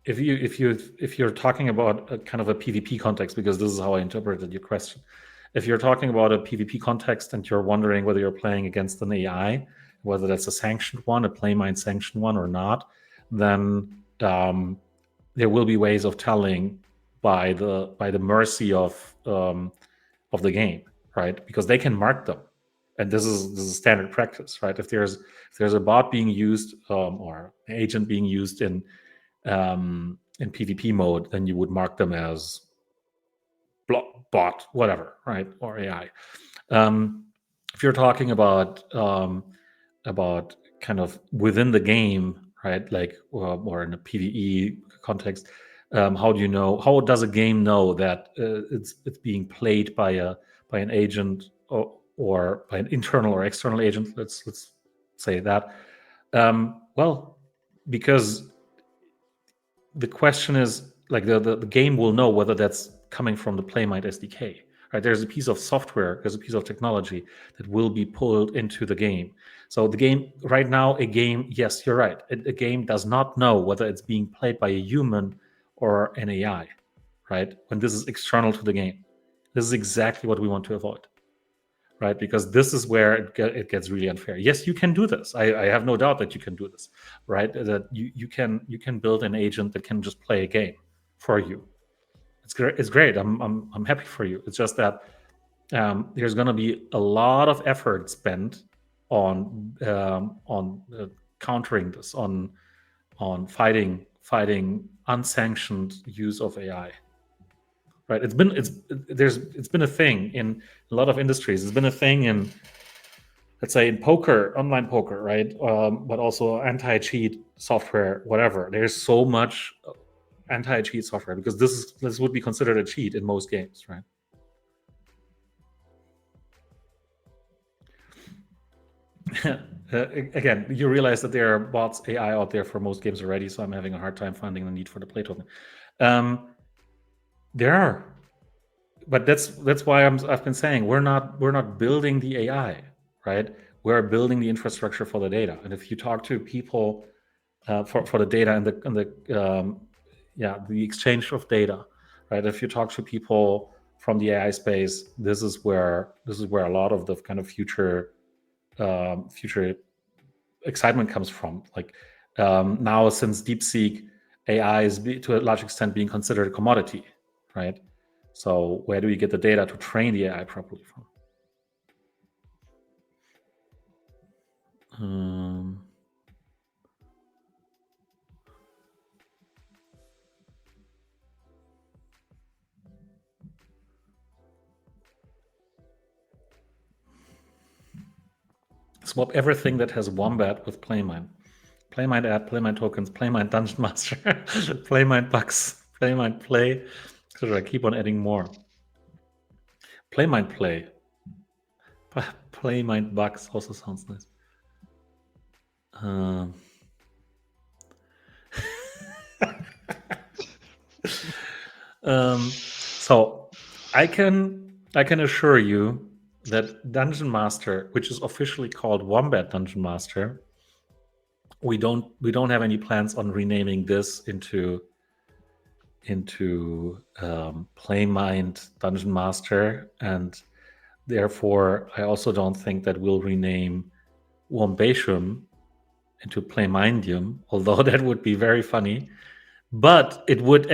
if you're talking about a kind of a PvP context, because this is how I interpreted your question. If you're talking about a PvP context and you're wondering whether you're playing against an AI, whether that's a sanctioned one, a Playmine sanctioned one, or not, then there will be ways of telling by the mercy of the game, right? Because they can mark them, and this is standard practice, right? If there's a bot being used or an agent being used in PvP mode, then you would mark them as bot, whatever, right, or AI. Um, if you're talking about kind of within the game, right, like or in a PVE context, how do you know? How does a game know that it's being played by an agent or by an internal or external agent? Let's say that. Well, because the question is like the game will know whether that's coming from the Playmate SDK. Right? There's a piece of software, there's a piece of technology that will be pulled into the game. So the game right now, a game, yes, you're right. A game does not know whether it's being played by a human or an AI, right? When this is external to the game. This is exactly what we want to avoid, right? Because this is where it gets really unfair. Yes, you can do this. I have no doubt that you can do this, right? That you can build an agent that can just play a game for you. It's great. It's great. I'm happy for you. It's just that there's going to be a lot of effort spent on countering this, on fighting unsanctioned use of AI. Right? It's been a thing in a lot of industries. It's been a thing in, let's say, in poker, online poker, right? But also anti-cheat software, whatever. There's so much anti-cheat software because this would be considered a cheat in most games, right? Again, you realize that there are bots AI out there for most games already, so I'm having a hard time finding the need for the play token. There are, but that's why I've been saying we're not building the AI, right? We're building the infrastructure for the data. And if you talk to people for the data and the exchange of data, right? If you talk to people from the AI space, this is where a lot of the kind of future excitement comes from. Like now, since DeepSeek, AI is to a large extent being considered a commodity, right? So where do we get the data to train the AI properly from? Swap everything that has Wombat with Playmine. Playmine add, Playmine tokens, Playmine Dungeon Master, Playmine bucks, Playmine play. Should I keep on adding more? Playmine play. Playmine bucks also sounds nice. So I can assure you that Dungeon Master, which is officially called Wombat Dungeon Master, we don't have any plans on renaming this into Playmind Dungeon Master, and therefore I also don't think that we'll rename Wombatium into Playmindium, although that would be very funny. But it would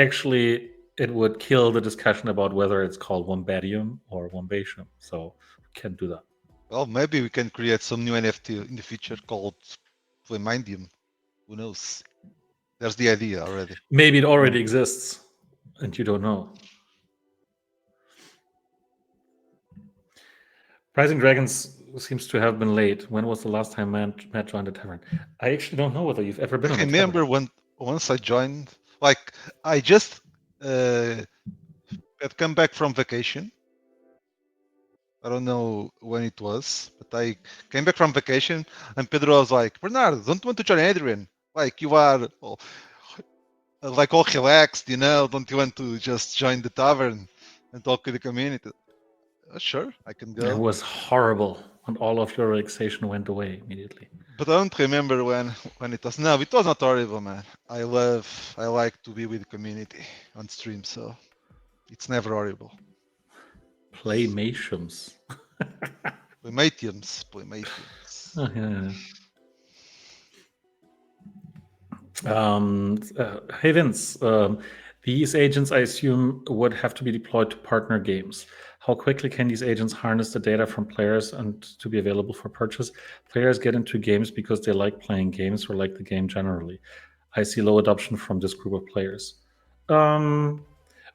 kill the discussion about whether it's called Wombatium or Wombatium. So we can't do that. Well, maybe we can create some new NFT in the future called Playmindium. Who knows? There's the idea already. Maybe it already exists and you don't know. Rising Dragons seems to have been late. When was the last time Matt joined the tavern? I actually don't know whether you've ever been I on a remember tavern. when once I joined, like I just had come back from vacation, I don't know when it was, but I came back from vacation and Pedro was like, Bernardo, don't you want to join Adrian? Like you are like all relaxed, you know, don't you want to just join the tavern and talk with the community? Sure, I can It go. was horrible, and all of your relaxation went away immediately. But I don't remember when it was. No, it was not horrible, man. I like to be with the community on stream, so it's never horrible. Playmatiums. Playmatiums. Oh, yeah. Hey Vince, these agents I assume would have to be deployed to partner games. How quickly can these agents harness the data from players and to be available for purchase? Players get into games because they like playing games or like the game generally. I see low adoption from this group of players. Um,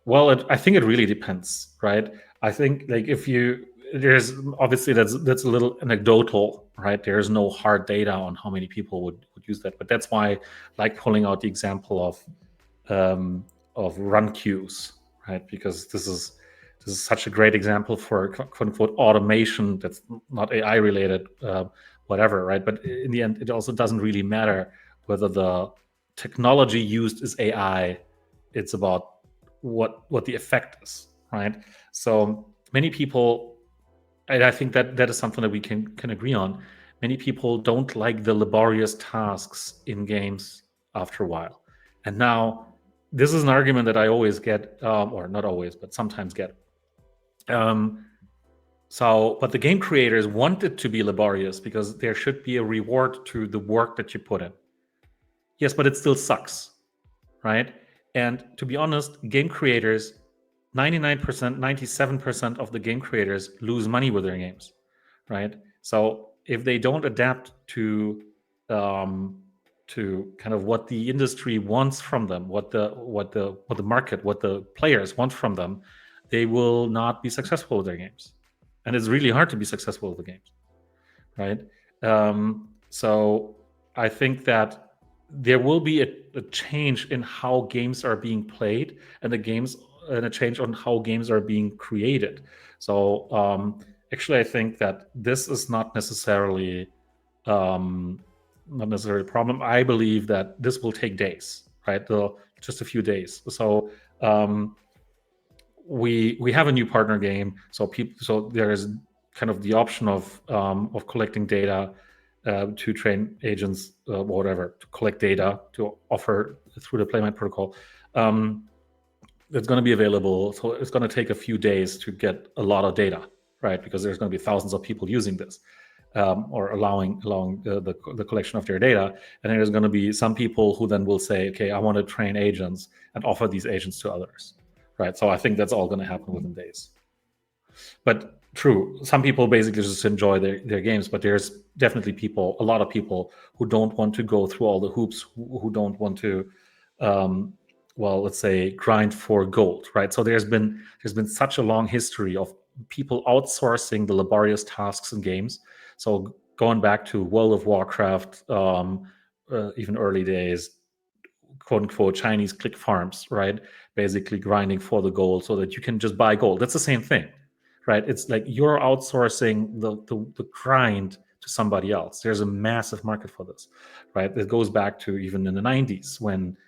well, I think it really depends, right? I think like if you there's obviously that's a little anecdotal, right? There's no hard data on how many people would use that, but that's why like pulling out the example of run queues, right? Because this is such a great example for quote unquote automation that's not AI related, whatever, right? But in the end, it also doesn't really matter whether the technology used is AI. It's about what the effect is, right? So many people, and I think that is something that we can agree on. Many people don't like the laborious tasks in games after a while, and now this is an argument that I always get, or not always, but sometimes get. Um, but the game creators want it to be laborious because there should be a reward to the work that you put in. Yes, but it still sucks, right? And to be honest, game creators, 99%, 97% of the game creators lose money with their games, right? So if they don't adapt um, to kind of what the industry wants from them, what the market, what the players want from them, they will not be successful with their games. And it's really hard to be successful with the games, right? So I think that there will be a change in how games are being played and a change on how games are being created. So actually, I think that this is um, not necessarily a problem. I believe that this will take days, right? Just a few days. So we have a new partner game, so there is kind of the option of collecting data to train agents, whatever, to collect data to offer through the Playmate protocol. Um, it's going to be available, so it's going to take a few days to get a lot of data, right? Because there's going to be thousands of people using this. Or allowing the collection of their data, and there's going to be some people who then will say, okay, I want to train agents and offer these agents to others, right? So I think that's all going to happen within days. But true, some people basically just enjoy their games, but there's definitely a lot of people who don't want to go through all the hoops, who don't want to um, well, let's say grind for gold, right? So there's been such a long history of people outsourcing the laborious tasks in games. So going back to World of Warcraft, even early days, quote unquote Chinese click farms, right? Basically grinding for the gold so that you can just buy gold. That's the same thing, right? It's like you're outsourcing the grind to somebody else. There's a massive market for this, right? It goes back to even in the 90s when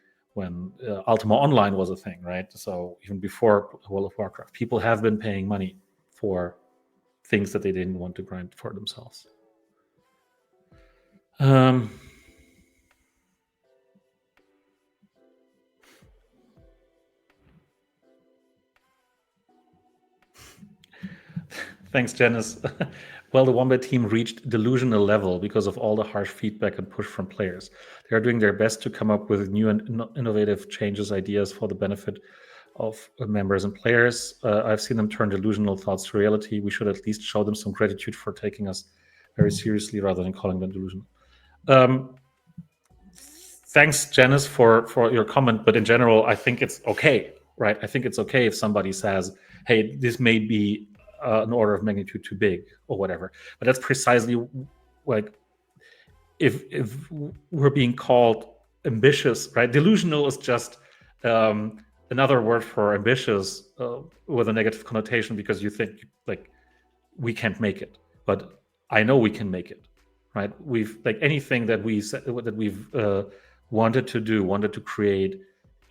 Ultima Online was a thing, right? So even before World of Warcraft, people have been paying money for things that they didn't want to grind for themselves. Um, Thanks, Janice. Well, the Wombat team reached delusional level because of all the harsh feedback and push from players. They are doing their best to come up with new and innovative changes, ideas for the benefit of members and players. I've seen them turn delusional thoughts to reality. We should at least show them some gratitude for taking us very seriously rather than calling them delusional. Um, Thanks, Janice, for your comment. But in general, I think it's okay, right? I think it's okay if somebody says, "Hey, this may be an order of magnitude too big," or whatever. But that's precisely like if we're being called ambitious, right? Delusional is just another word for ambitious with a negative connotation because you think like we can't make it, but I know we can make it, right? We've like anything that we've wanted to do, wanted to create.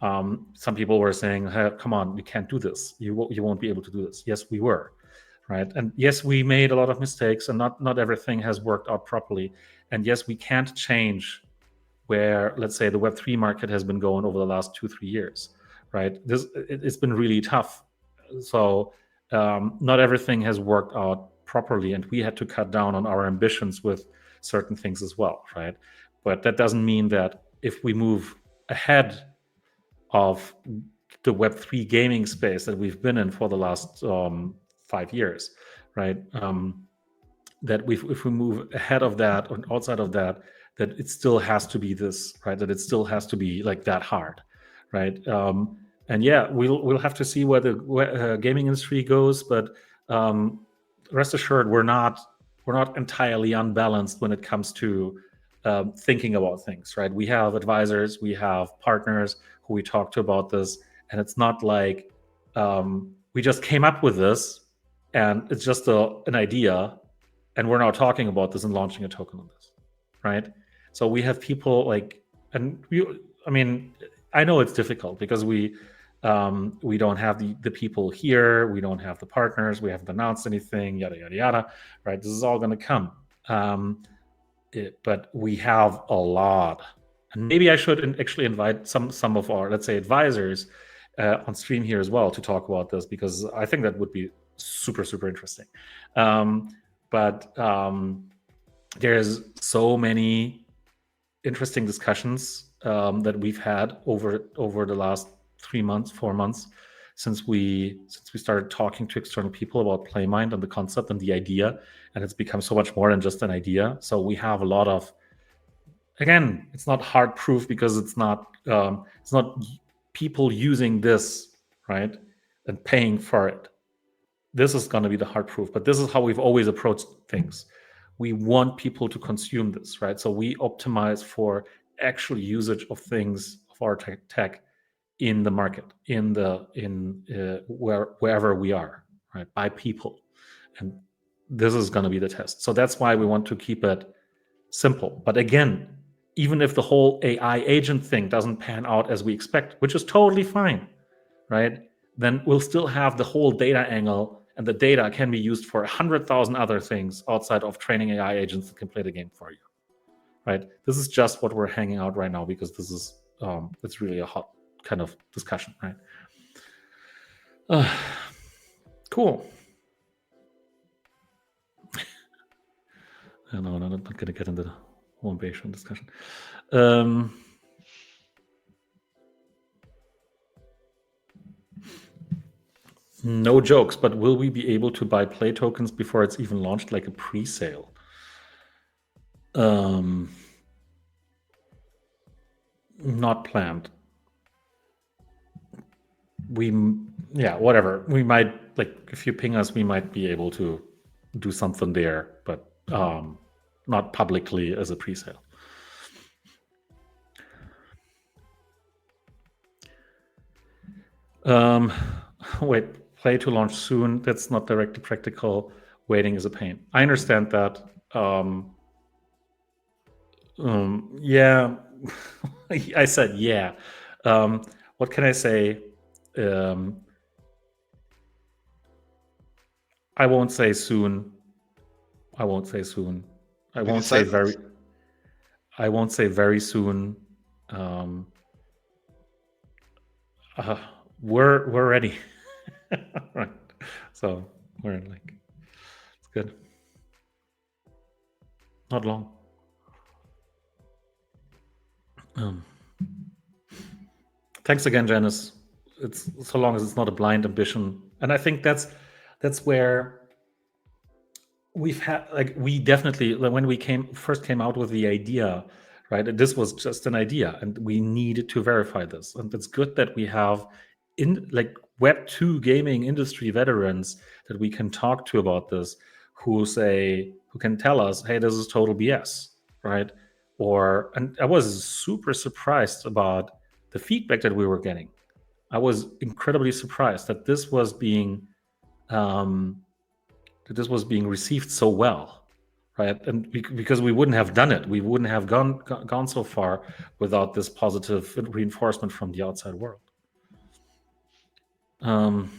Some people were saying, hey, "Come on, we can't do this. You won't be able to do this." Yes, we were, right? And yes, we made a lot of mistakes, and not everything has worked out properly. And yes, we can't change where, let's say, the Web3 market has been going over the last 2-3 years, right? It's been really tough. So not everything has worked out properly, and we had to cut down on our ambitions with certain things as well, right? But that doesn't mean that if we move ahead of the Web3 gaming space that we've been in for the last 5 years, right? That if we move ahead of that or outside of that, that it still has to be this, right? That it still has to be like that hard, right? And yeah, we'll have to see where the gaming industry goes, but um, rest assured, we're not entirely unbalanced when it comes to thinking about things, right? We have advisors, we have partners who we talk to about this, and it's not like we just came up with this and it's just an idea and we're now talking about this and launching a token on this, right? So we have people like, and I mean, I know it's difficult because we don't have the people here, we don't have the partners, we haven't announced anything, yada yada yada, right? This is all going to come, but we have a lot, and maybe I should actually invite some of our, let's say, advisors on stream here as well to talk about this, because I think that would be super interesting. But there's so many interesting discussions that we've had over the last 3 months, 4 months, since we started talking to external people about PlayMind and the concept and the idea, and it's become so much more than just an idea. So we have a lot of, again, it's not hard proof because it's not people using this, right, and paying for it. This is going to be the hard proof, but this is how we've always approached things. We want people to consume this, right? So we optimize for actual usage of things, of our tech in the market, wherever we are, right, by people. And this is going to be the test. So that's why we want to keep it simple. But again, even if the whole AI agent thing doesn't pan out as we expect, which is totally fine, right, then we'll still have the whole data angle, and the data can be used for 100,000 other things outside of training AI agents that can play the game for you, right? This is just what we're hanging out right now because this is it's really a hot kind of discussion, right? Cool. No, I'm not going to get into the whole Bayesian discussion. No jokes, but will we be able to buy play tokens before it's even launched, like a pre-sale? Not planned. Whatever. We might, like, if you ping us, we might be able to do something there, but not publicly as a pre-sale. Wait, play to launch soon. That's not directly practical. Waiting is a pain. I understand that. Yeah, I said yeah. What can I say? I won't say soon. I won't say soon. I won't say very. I won't say very soon. We're ready. Right. So we're like, it's good. Not long. Thanks again, Janice. It's so long as it's not a blind ambition, and I think that's where we've had, like, we definitely, like, when we first came out with the idea, right, this was just an idea and we needed to verify this, and it's good that we have in, like, Web2 gaming industry veterans that we can talk to about this, who can tell us, hey, this is total BS, right? And I was super surprised about the feedback that we were getting. I was incredibly surprised that this was being that this was being received so well, right? And because we wouldn't have done it, we wouldn't have gone so far without this positive reinforcement from the outside world. Um,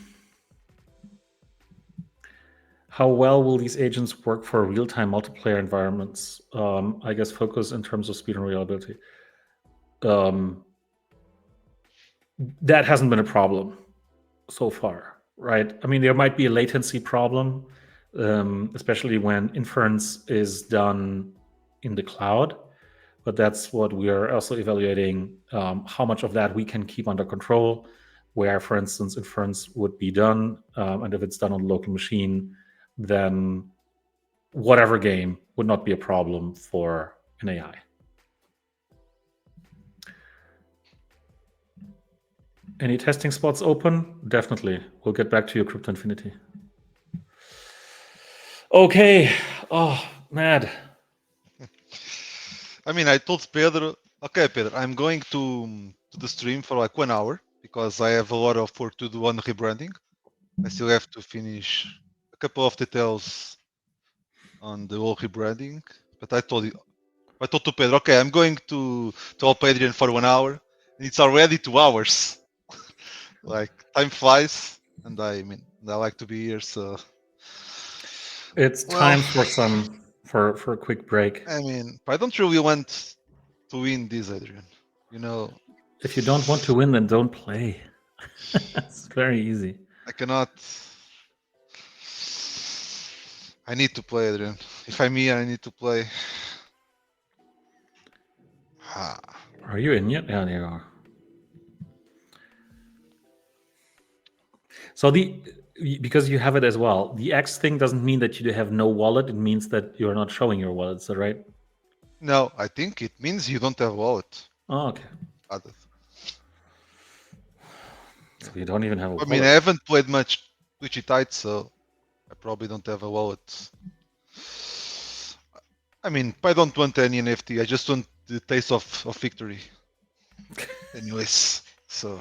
how well will these agents work for real-time multiplayer environments? I guess focus in terms of speed and reliability. That hasn't been a problem so far, right? I mean, there might be a latency problem, especially when inference is done in the cloud. But that's what we are also evaluating, how much of that we can keep under control, where, for instance, inference would be done. And if it's done on a local machine, then whatever game would not be a problem for an AI. Any testing spots open? Definitely. We'll get back to you, Crypto Infinity. Okay. Oh, mad. I mean, I told Pedro, okay, Pedro, I'm going to the stream for like 1 hour because I have a lot of work to do on rebranding. I still have to finish a couple of details on the whole rebranding. But I told to Pedro, okay, I'm going to help Adrian for 1 hour. And it's already 2 hours. Like time flies, and I like to be here, so it's time for a quick break. I mean, I don't really want to win this, Adrian. You know, if you don't want to win, then don't play. It's very easy. I cannot. I need to play, Adrian. If I'm here, I need to play. Are you in yet? Yeah, there you are. So because you have it as well, the X thing doesn't mean that you have no wallet. It means that you're not showing your wallet. Is that right? No, I think it means you don't have wallet. Oh, okay. So you don't even have a wallet. I mean, I haven't played much Twitchy Tight, so I probably don't have a wallet. I mean, I don't want any NFT. I just want the taste of victory. Anyways, so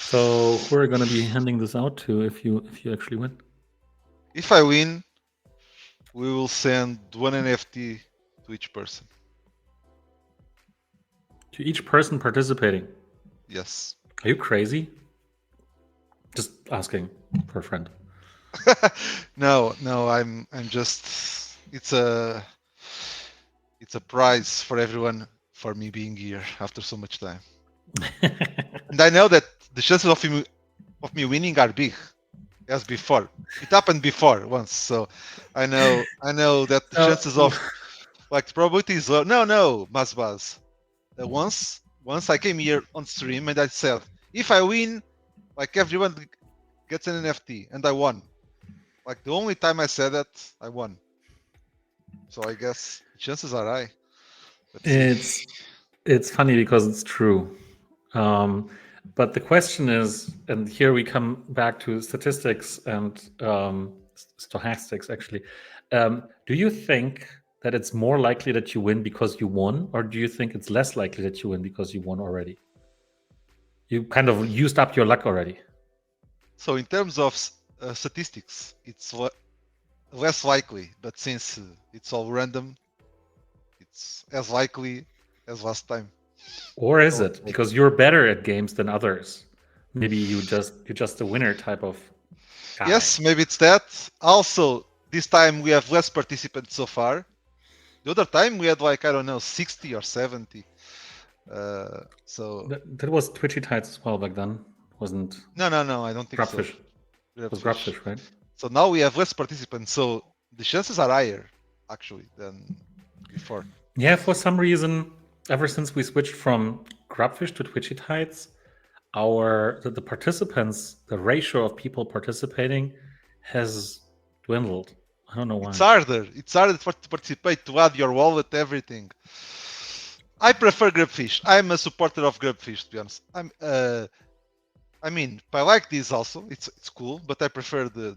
who are going to be handing this out to if you actually win? If I win, we will send one NFT to each person. To each person participating? Yes. Are you crazy? Just asking for a friend. No, I'm just it's a prize for everyone for me being here after so much time. And I know that the chances of me winning are big, as before. It happened before once, so I know that the chances of like the probability is low. No, Mazbaz. Once I came here on stream and I said, if I win, like everyone gets an NFT, and I won. Like the only time I said that, I won. So I guess chances are high. It's funny because it's true. But the question is, and here we come back to statistics and stochastics, actually. Do you think that it's more likely that you win because you won, or do you think it's less likely that you win because you won already? You kind of used up your luck already. So in terms of statistics, it's less likely, but since it's all random, it's as likely as last time. Or is it because you're better at games than others? Maybe you're just a winner type of guy. Yes, maybe it's that. Also, this time we have less participants so far. The other time we had like, I don't know, 60 or 70. So that was Twitchy Tights as well back then, wasn't? No, I don't think Grubfish. so. It was Grubfish, right? So now we have less participants, so the chances are higher actually than before. Yeah, for some reason, ever since we switched from Grubfish to Twitchy Tights, the participants, the ratio of people participating has dwindled. I don't know why. It's harder to participate, to add your wallet, everything. I prefer Grubfish. I'm a supporter of Grubfish, to be honest. I mean, I like this also. It's cool, but I prefer the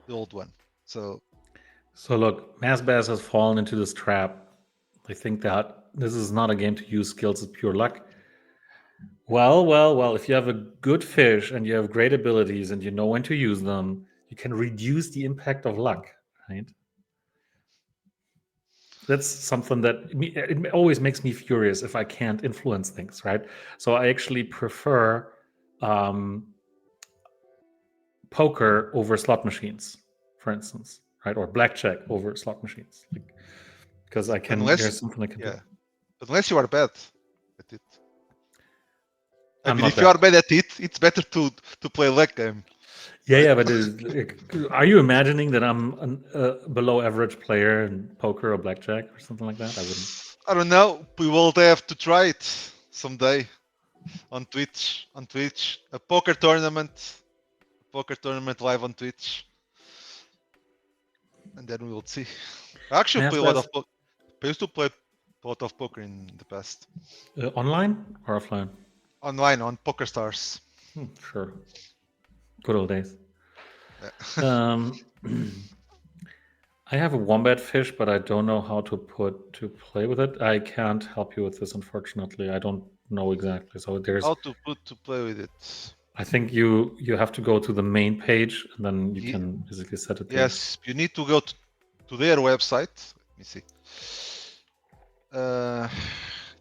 old one. So look, Mazbaz has fallen into this trap. I think that this is not a game to use skills as pure luck. Well, if you have a good fish and you have great abilities and you know when to use them, you can reduce the impact of luck. right? That's something that it always makes me furious if I can't influence things, right? So I actually prefer poker over slot machines, for instance, right? Or blackjack over slot machines, because I can. Unless, There's something I can do. yeah, unless you are bad at it. I I'm mean, not if you are bad. bad at it, it's better to play luck game, Yeah, right? yeah, but are you imagining that I'm a below average player in poker or blackjack or something like that? I wouldn't. I don't know. We will have to try it someday on Twitch. On Twitch, a poker tournament live on Twitch, and then we will see. I actually play a lot There's of poker. I used to play a lot of poker in the past, online or offline? online on Poker Stars. Sure, good old days. Yeah. Um, I have a wombat fish, but I don't know how to play with it. I can't help you with this, unfortunately. I don't know exactly. So there's. How to play with it? I think you have to go to the main page, and then you Ye- can basically set it there. Yes, you need to go to their website. Let me see. Let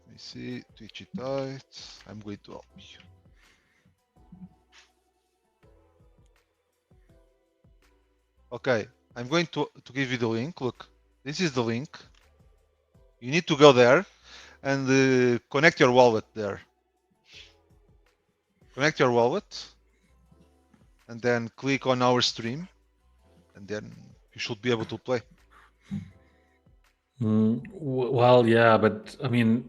me see. Twitch it out. I'm going to help you. Okay, I'm going to give you the link. Look, this is the link. You need to go there and connect your wallet there. Connect your wallet and then click on our stream, and then you should be able to play. Well, yeah, but I mean,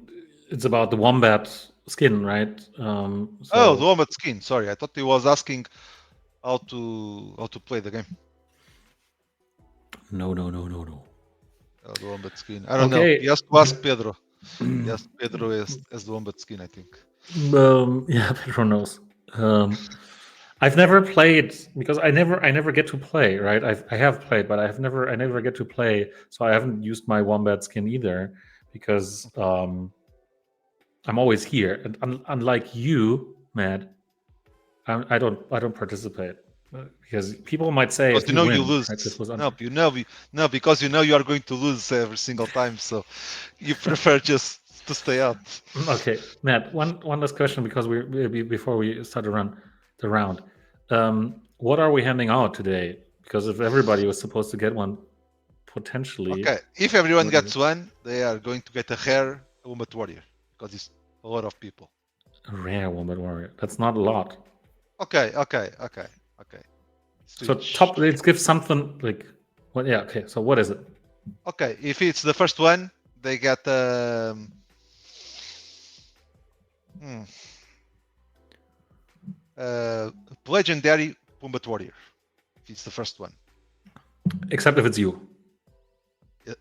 it's about the wombat skin, right? Oh, the wombat skin. Sorry, I thought he was asking how to play the game. No. Oh, the wombat skin. I don't know. Okay. He has to ask Pedro. Yes, Pedro as the wombat skin, I think. Yeah, Pedro knows. I've never played because I never get to play, right? I have played, but I never get to play, so I haven't used my wombat skin either because I'm always here. And unlike you, Matt, I don't participate because people might say Because if you you know you win, lose. right, this was No, unfair. no, because you know you are going to lose every single time, so you prefer just to stay out. Okay, Matt. One last question because before we start the round. What are we handing out today? Because if everybody was supposed to get one, potentially, Okay, if everyone what is gets it? one, they are going to get a rare wombat warrior because it's a lot of people. A rare wombat warrior. That's not a lot. Okay. So Switch. top. Let's give something like what? Yeah. Okay. So what is it? Okay, if it's the first one, they get legendary wombat warrior. If it's the first one. Except if it's you.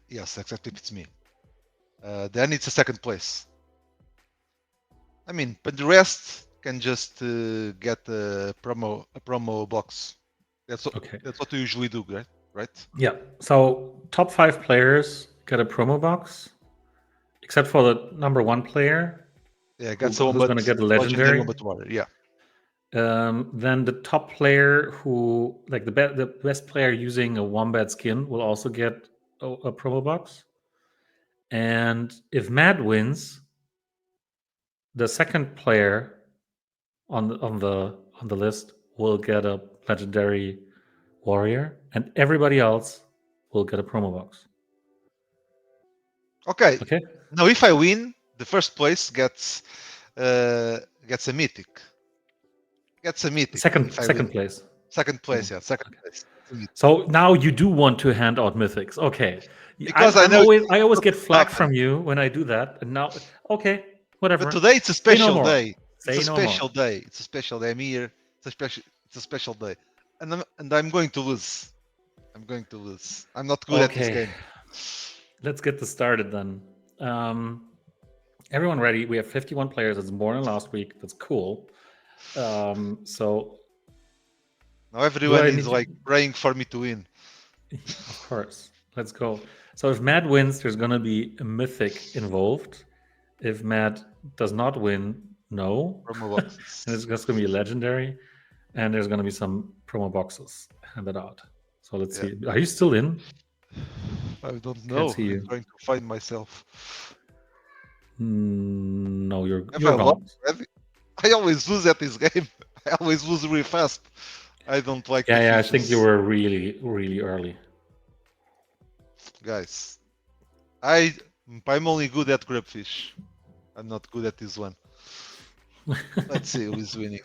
Yes, except if it's me. Then it's a second place. I mean, but the rest can just get a promo box. That's Okay. what we usually do, right? Yeah. So top 5 players get a promo box, except for the number 1 player, Yeah, who's wombat, going to get a legendary legendary. wombat warrior. Yeah. Then the top player who, like the best player using a wombat skin, will also get a promo box. And if Mad wins, the second player on the list will get a legendary warrior, and everybody else will get a promo box. Okay. Okay. Now, if I win, the first place gets a mythic. Gets a mythic. Second If I win, place. second place. Oh, Yeah, second okay. place. So now you do want to hand out mythics. Okay. Because I know I always get flack happen. from you when I do that. And now, okay, whatever. But today it's a Say no special more. day. It's a Say no more. special day. It's a special day. I'm here. It's a special day, and I'm going to lose. I'm going to lose. I'm not good at this Okay. game. Let's get this started then. Everyone ready? We have 51 players. That's more than last week. That's cool. So Now everyone is like praying for me to win. Of course. Let's go. So if Matt wins, there's going to be a mythic involved. If Matt does not win, no. Promo And boxes. it's just going to be a legendary. And there's going to be some promo boxes handed out. So let's see. Are you still in? I don't Can't know. see I'm you. trying to find myself. No, Have you're I lost gone. already? I always lose at this game. I always lose really fast. I don't like the Yeah, I think you fishes. were really, really early. Guys, I'm only good at grubfish. I'm not good at this one. Let's see who is winning.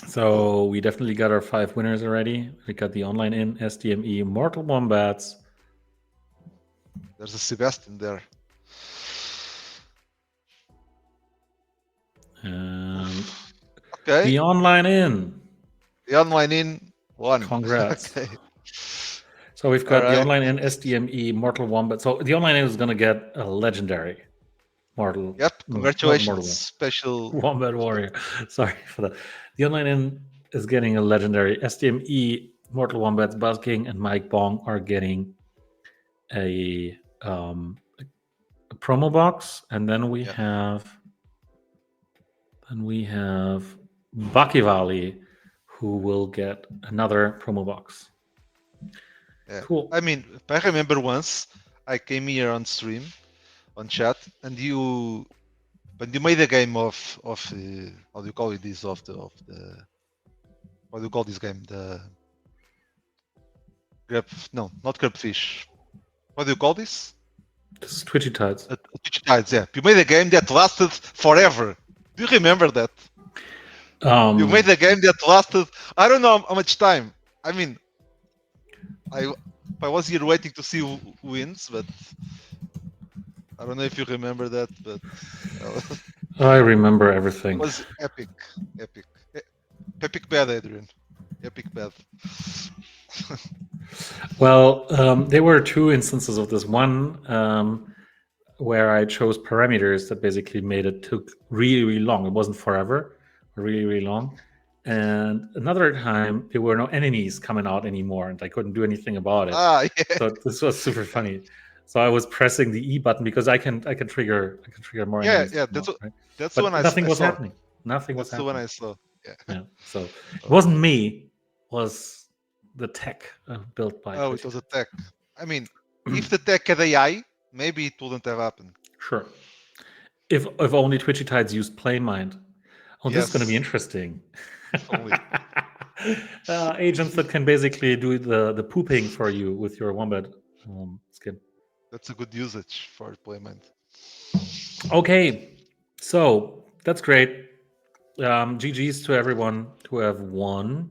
So we definitely got our 5 winners already. We got the online in SDME, Mortal Wombats. There's a Sebastian there. And Okay. the online in. The online in one. Congrats. Okay. So we've All got the right. online in SDME, Mortal Wombat. So the online in is going to get a legendary Mortal. Yep. No, not Congratulations. Mortal Special. Wombat Warrior. Sorry for that. The online in is getting a legendary. SDME, Mortal Wombats, Buzz King, and Mike Bong are getting a promo box, and then we Yeah. have Bucky Valley, who will get another promo box. Yeah. Cool. I mean, I remember once I came here on stream, on chat, and when you made a game of how do you call it this of the what do you call this game, the grab, no, not grabfish, what do you call this, This is Twitchy Tides. Twitch Tides, yeah, you made a game that lasted forever. Do you remember that? You made a game that lasted, I don't know how much time. I mean, I was here waiting to see who wins, but I don't know if you remember that, but I remember it everything. was epic, epic, epic bad, Adrian, epic bad. Well, there were 2 instances of this. One where I chose parameters that basically made it took really, really long. It wasn't forever, really, really long. And another time, there were no enemies coming out anymore, and I couldn't do anything about it. Yeah. So this was super funny. So I was pressing the E button because I can trigger more Yeah, enemies to yeah. come out, right? That's the one But I nothing was saw. happening. Nothing was That's the one happening. I saw. Yeah. Yeah. So it Oh, wasn't me. It was the tech built by oh, it Twitchy. was a tech. I mean, if the tech had AI, maybe it wouldn't have happened. Sure. If only Twitchy Tides used Plain Mind. Oh, this is going to be Yes, interesting. if only. Agents that can basically do the pooping for you with your wombat skin. That's a good usage for deployment. Okay, so that's great. GG's to everyone who have won.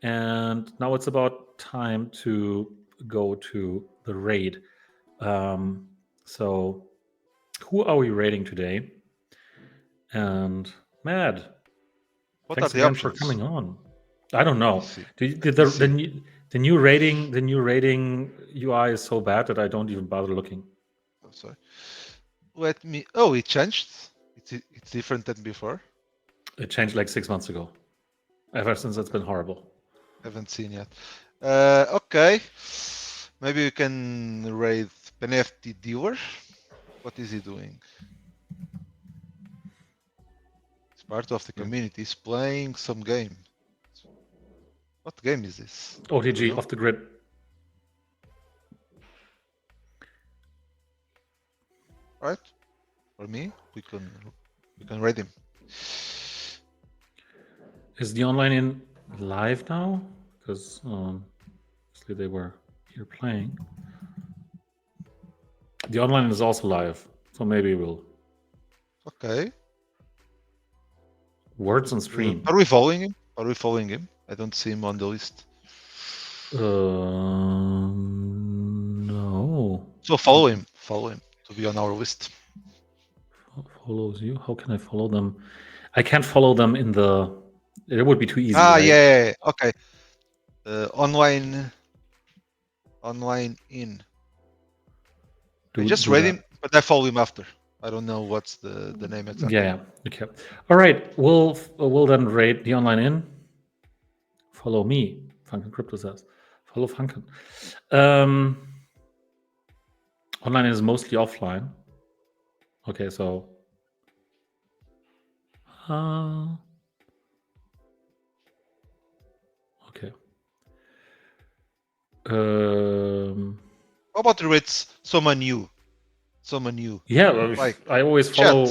And now it's about time to go to the raid. So, who are we raiding today? And Mad, What are thanks the again for options? coming on. I don't Let me know. see. Did Let me the, see. the new rating UI is so bad that I don't even bother looking. Oh, sorry. Let me. Oh, it changed. It's different than before. It changed like 6 months ago. Ever since it's been horrible. Haven't seen yet. Okay. Maybe we can raid Penefti dealer. What is he doing? It's part of the community. He's playing some game. What game is this? I don't OTG know. off the grid. Right? For me, we can raid him. Is the online in live now? Because obviously they were here playing. The online is also live, so maybe we'll Okay. words on stream. Are we following him? Are we following him? I don't see him on the list. No. So follow him. Follow him to be on our list. Follows you? How can I follow them? I can't follow them in the. It would be too easy, Ah, right? yeah. Okay. Online in. I just read him, but I follow him after. I don't know what's the name exactly. Yeah. Okay. All right. We'll then rate the online in. Follow me. Funken Crypto says. Follow Funken. Online is mostly offline. Okay, so. Okay. How about you rate someone new? Someone new. Yeah, Like I always chat. follow.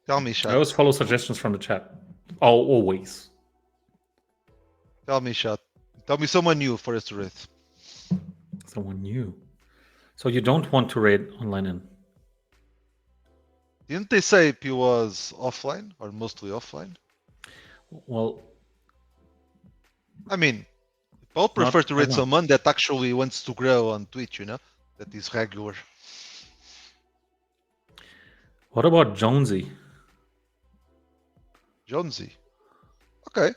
Tell me, I chat. always follow suggestions from the chat. Oh, always. Tell me, chat. Tell me someone new for us to rate. Someone new. So you don't want to raid online in? Didn't they say he was offline or mostly offline? Well, I mean, people prefer not to right rate now. someone that actually wants to grow on Twitch, you know, that is regular. What about Jonesy? Jonesy. Okay.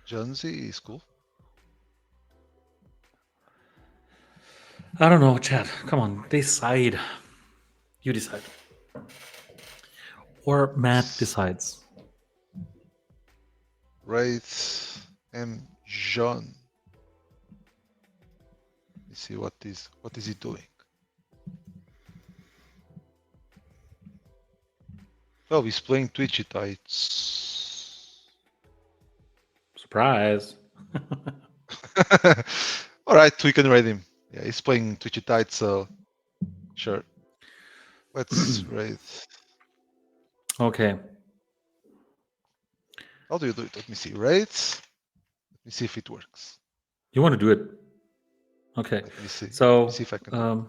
Jonesy is cool. I don't know, chat. Come on, decide. You decide. Or Matt decides. Rate M. John. Let's see what is he doing. Oh, he's playing Twitch tights. Surprise. All right, we can rate him. Yeah, he's playing Twitchy tight, so sure. Let's rate. Okay. How do you do it? Let me see. Rate. Let me see if it works. You want to do it? Okay. Let me see. So, Let me see if I can do it.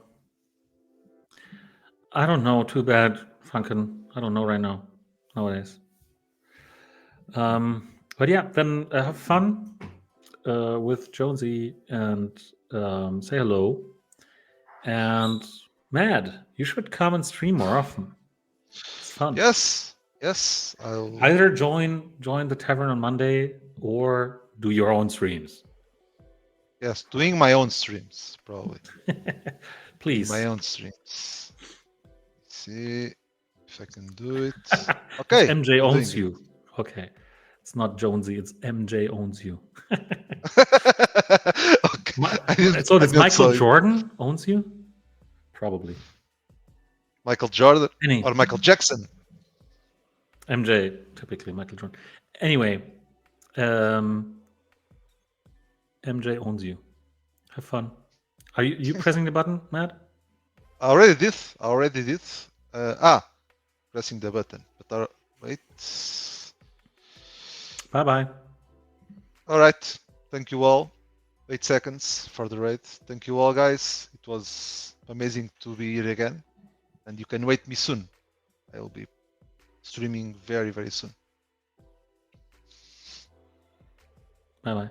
I don't know. Too bad, Franken. I don't know right now, nowadays. But yeah, then have fun with Jonesy and say hello. And Mad, you should come and stream more often. It's fun. Yes. Yes. I'll. Either join the tavern on Monday or do your own streams. Yes, doing my own streams probably. Doing my Please. own streams. Let's see if I can do it. It's Okay. MJ I'm doing owns it. you. Okay. It's not Jonesy, it's MJ owns you. Okay. So I does didn't Michael saw it. Jordan owns you? Probably. Michael Jordan Any or Michael Jackson. MJ, typically Michael Jordan. Anyway, MJ owns you. Have fun. Are you pressing the button, Matt? I already did. I already did. Pressing the button. But wait. Bye bye. All right. Thank you all. 8 seconds for the raid. Thank you all, guys. It was amazing to be here again. And you can wait me soon. I will be streaming very, very soon. Bye bye.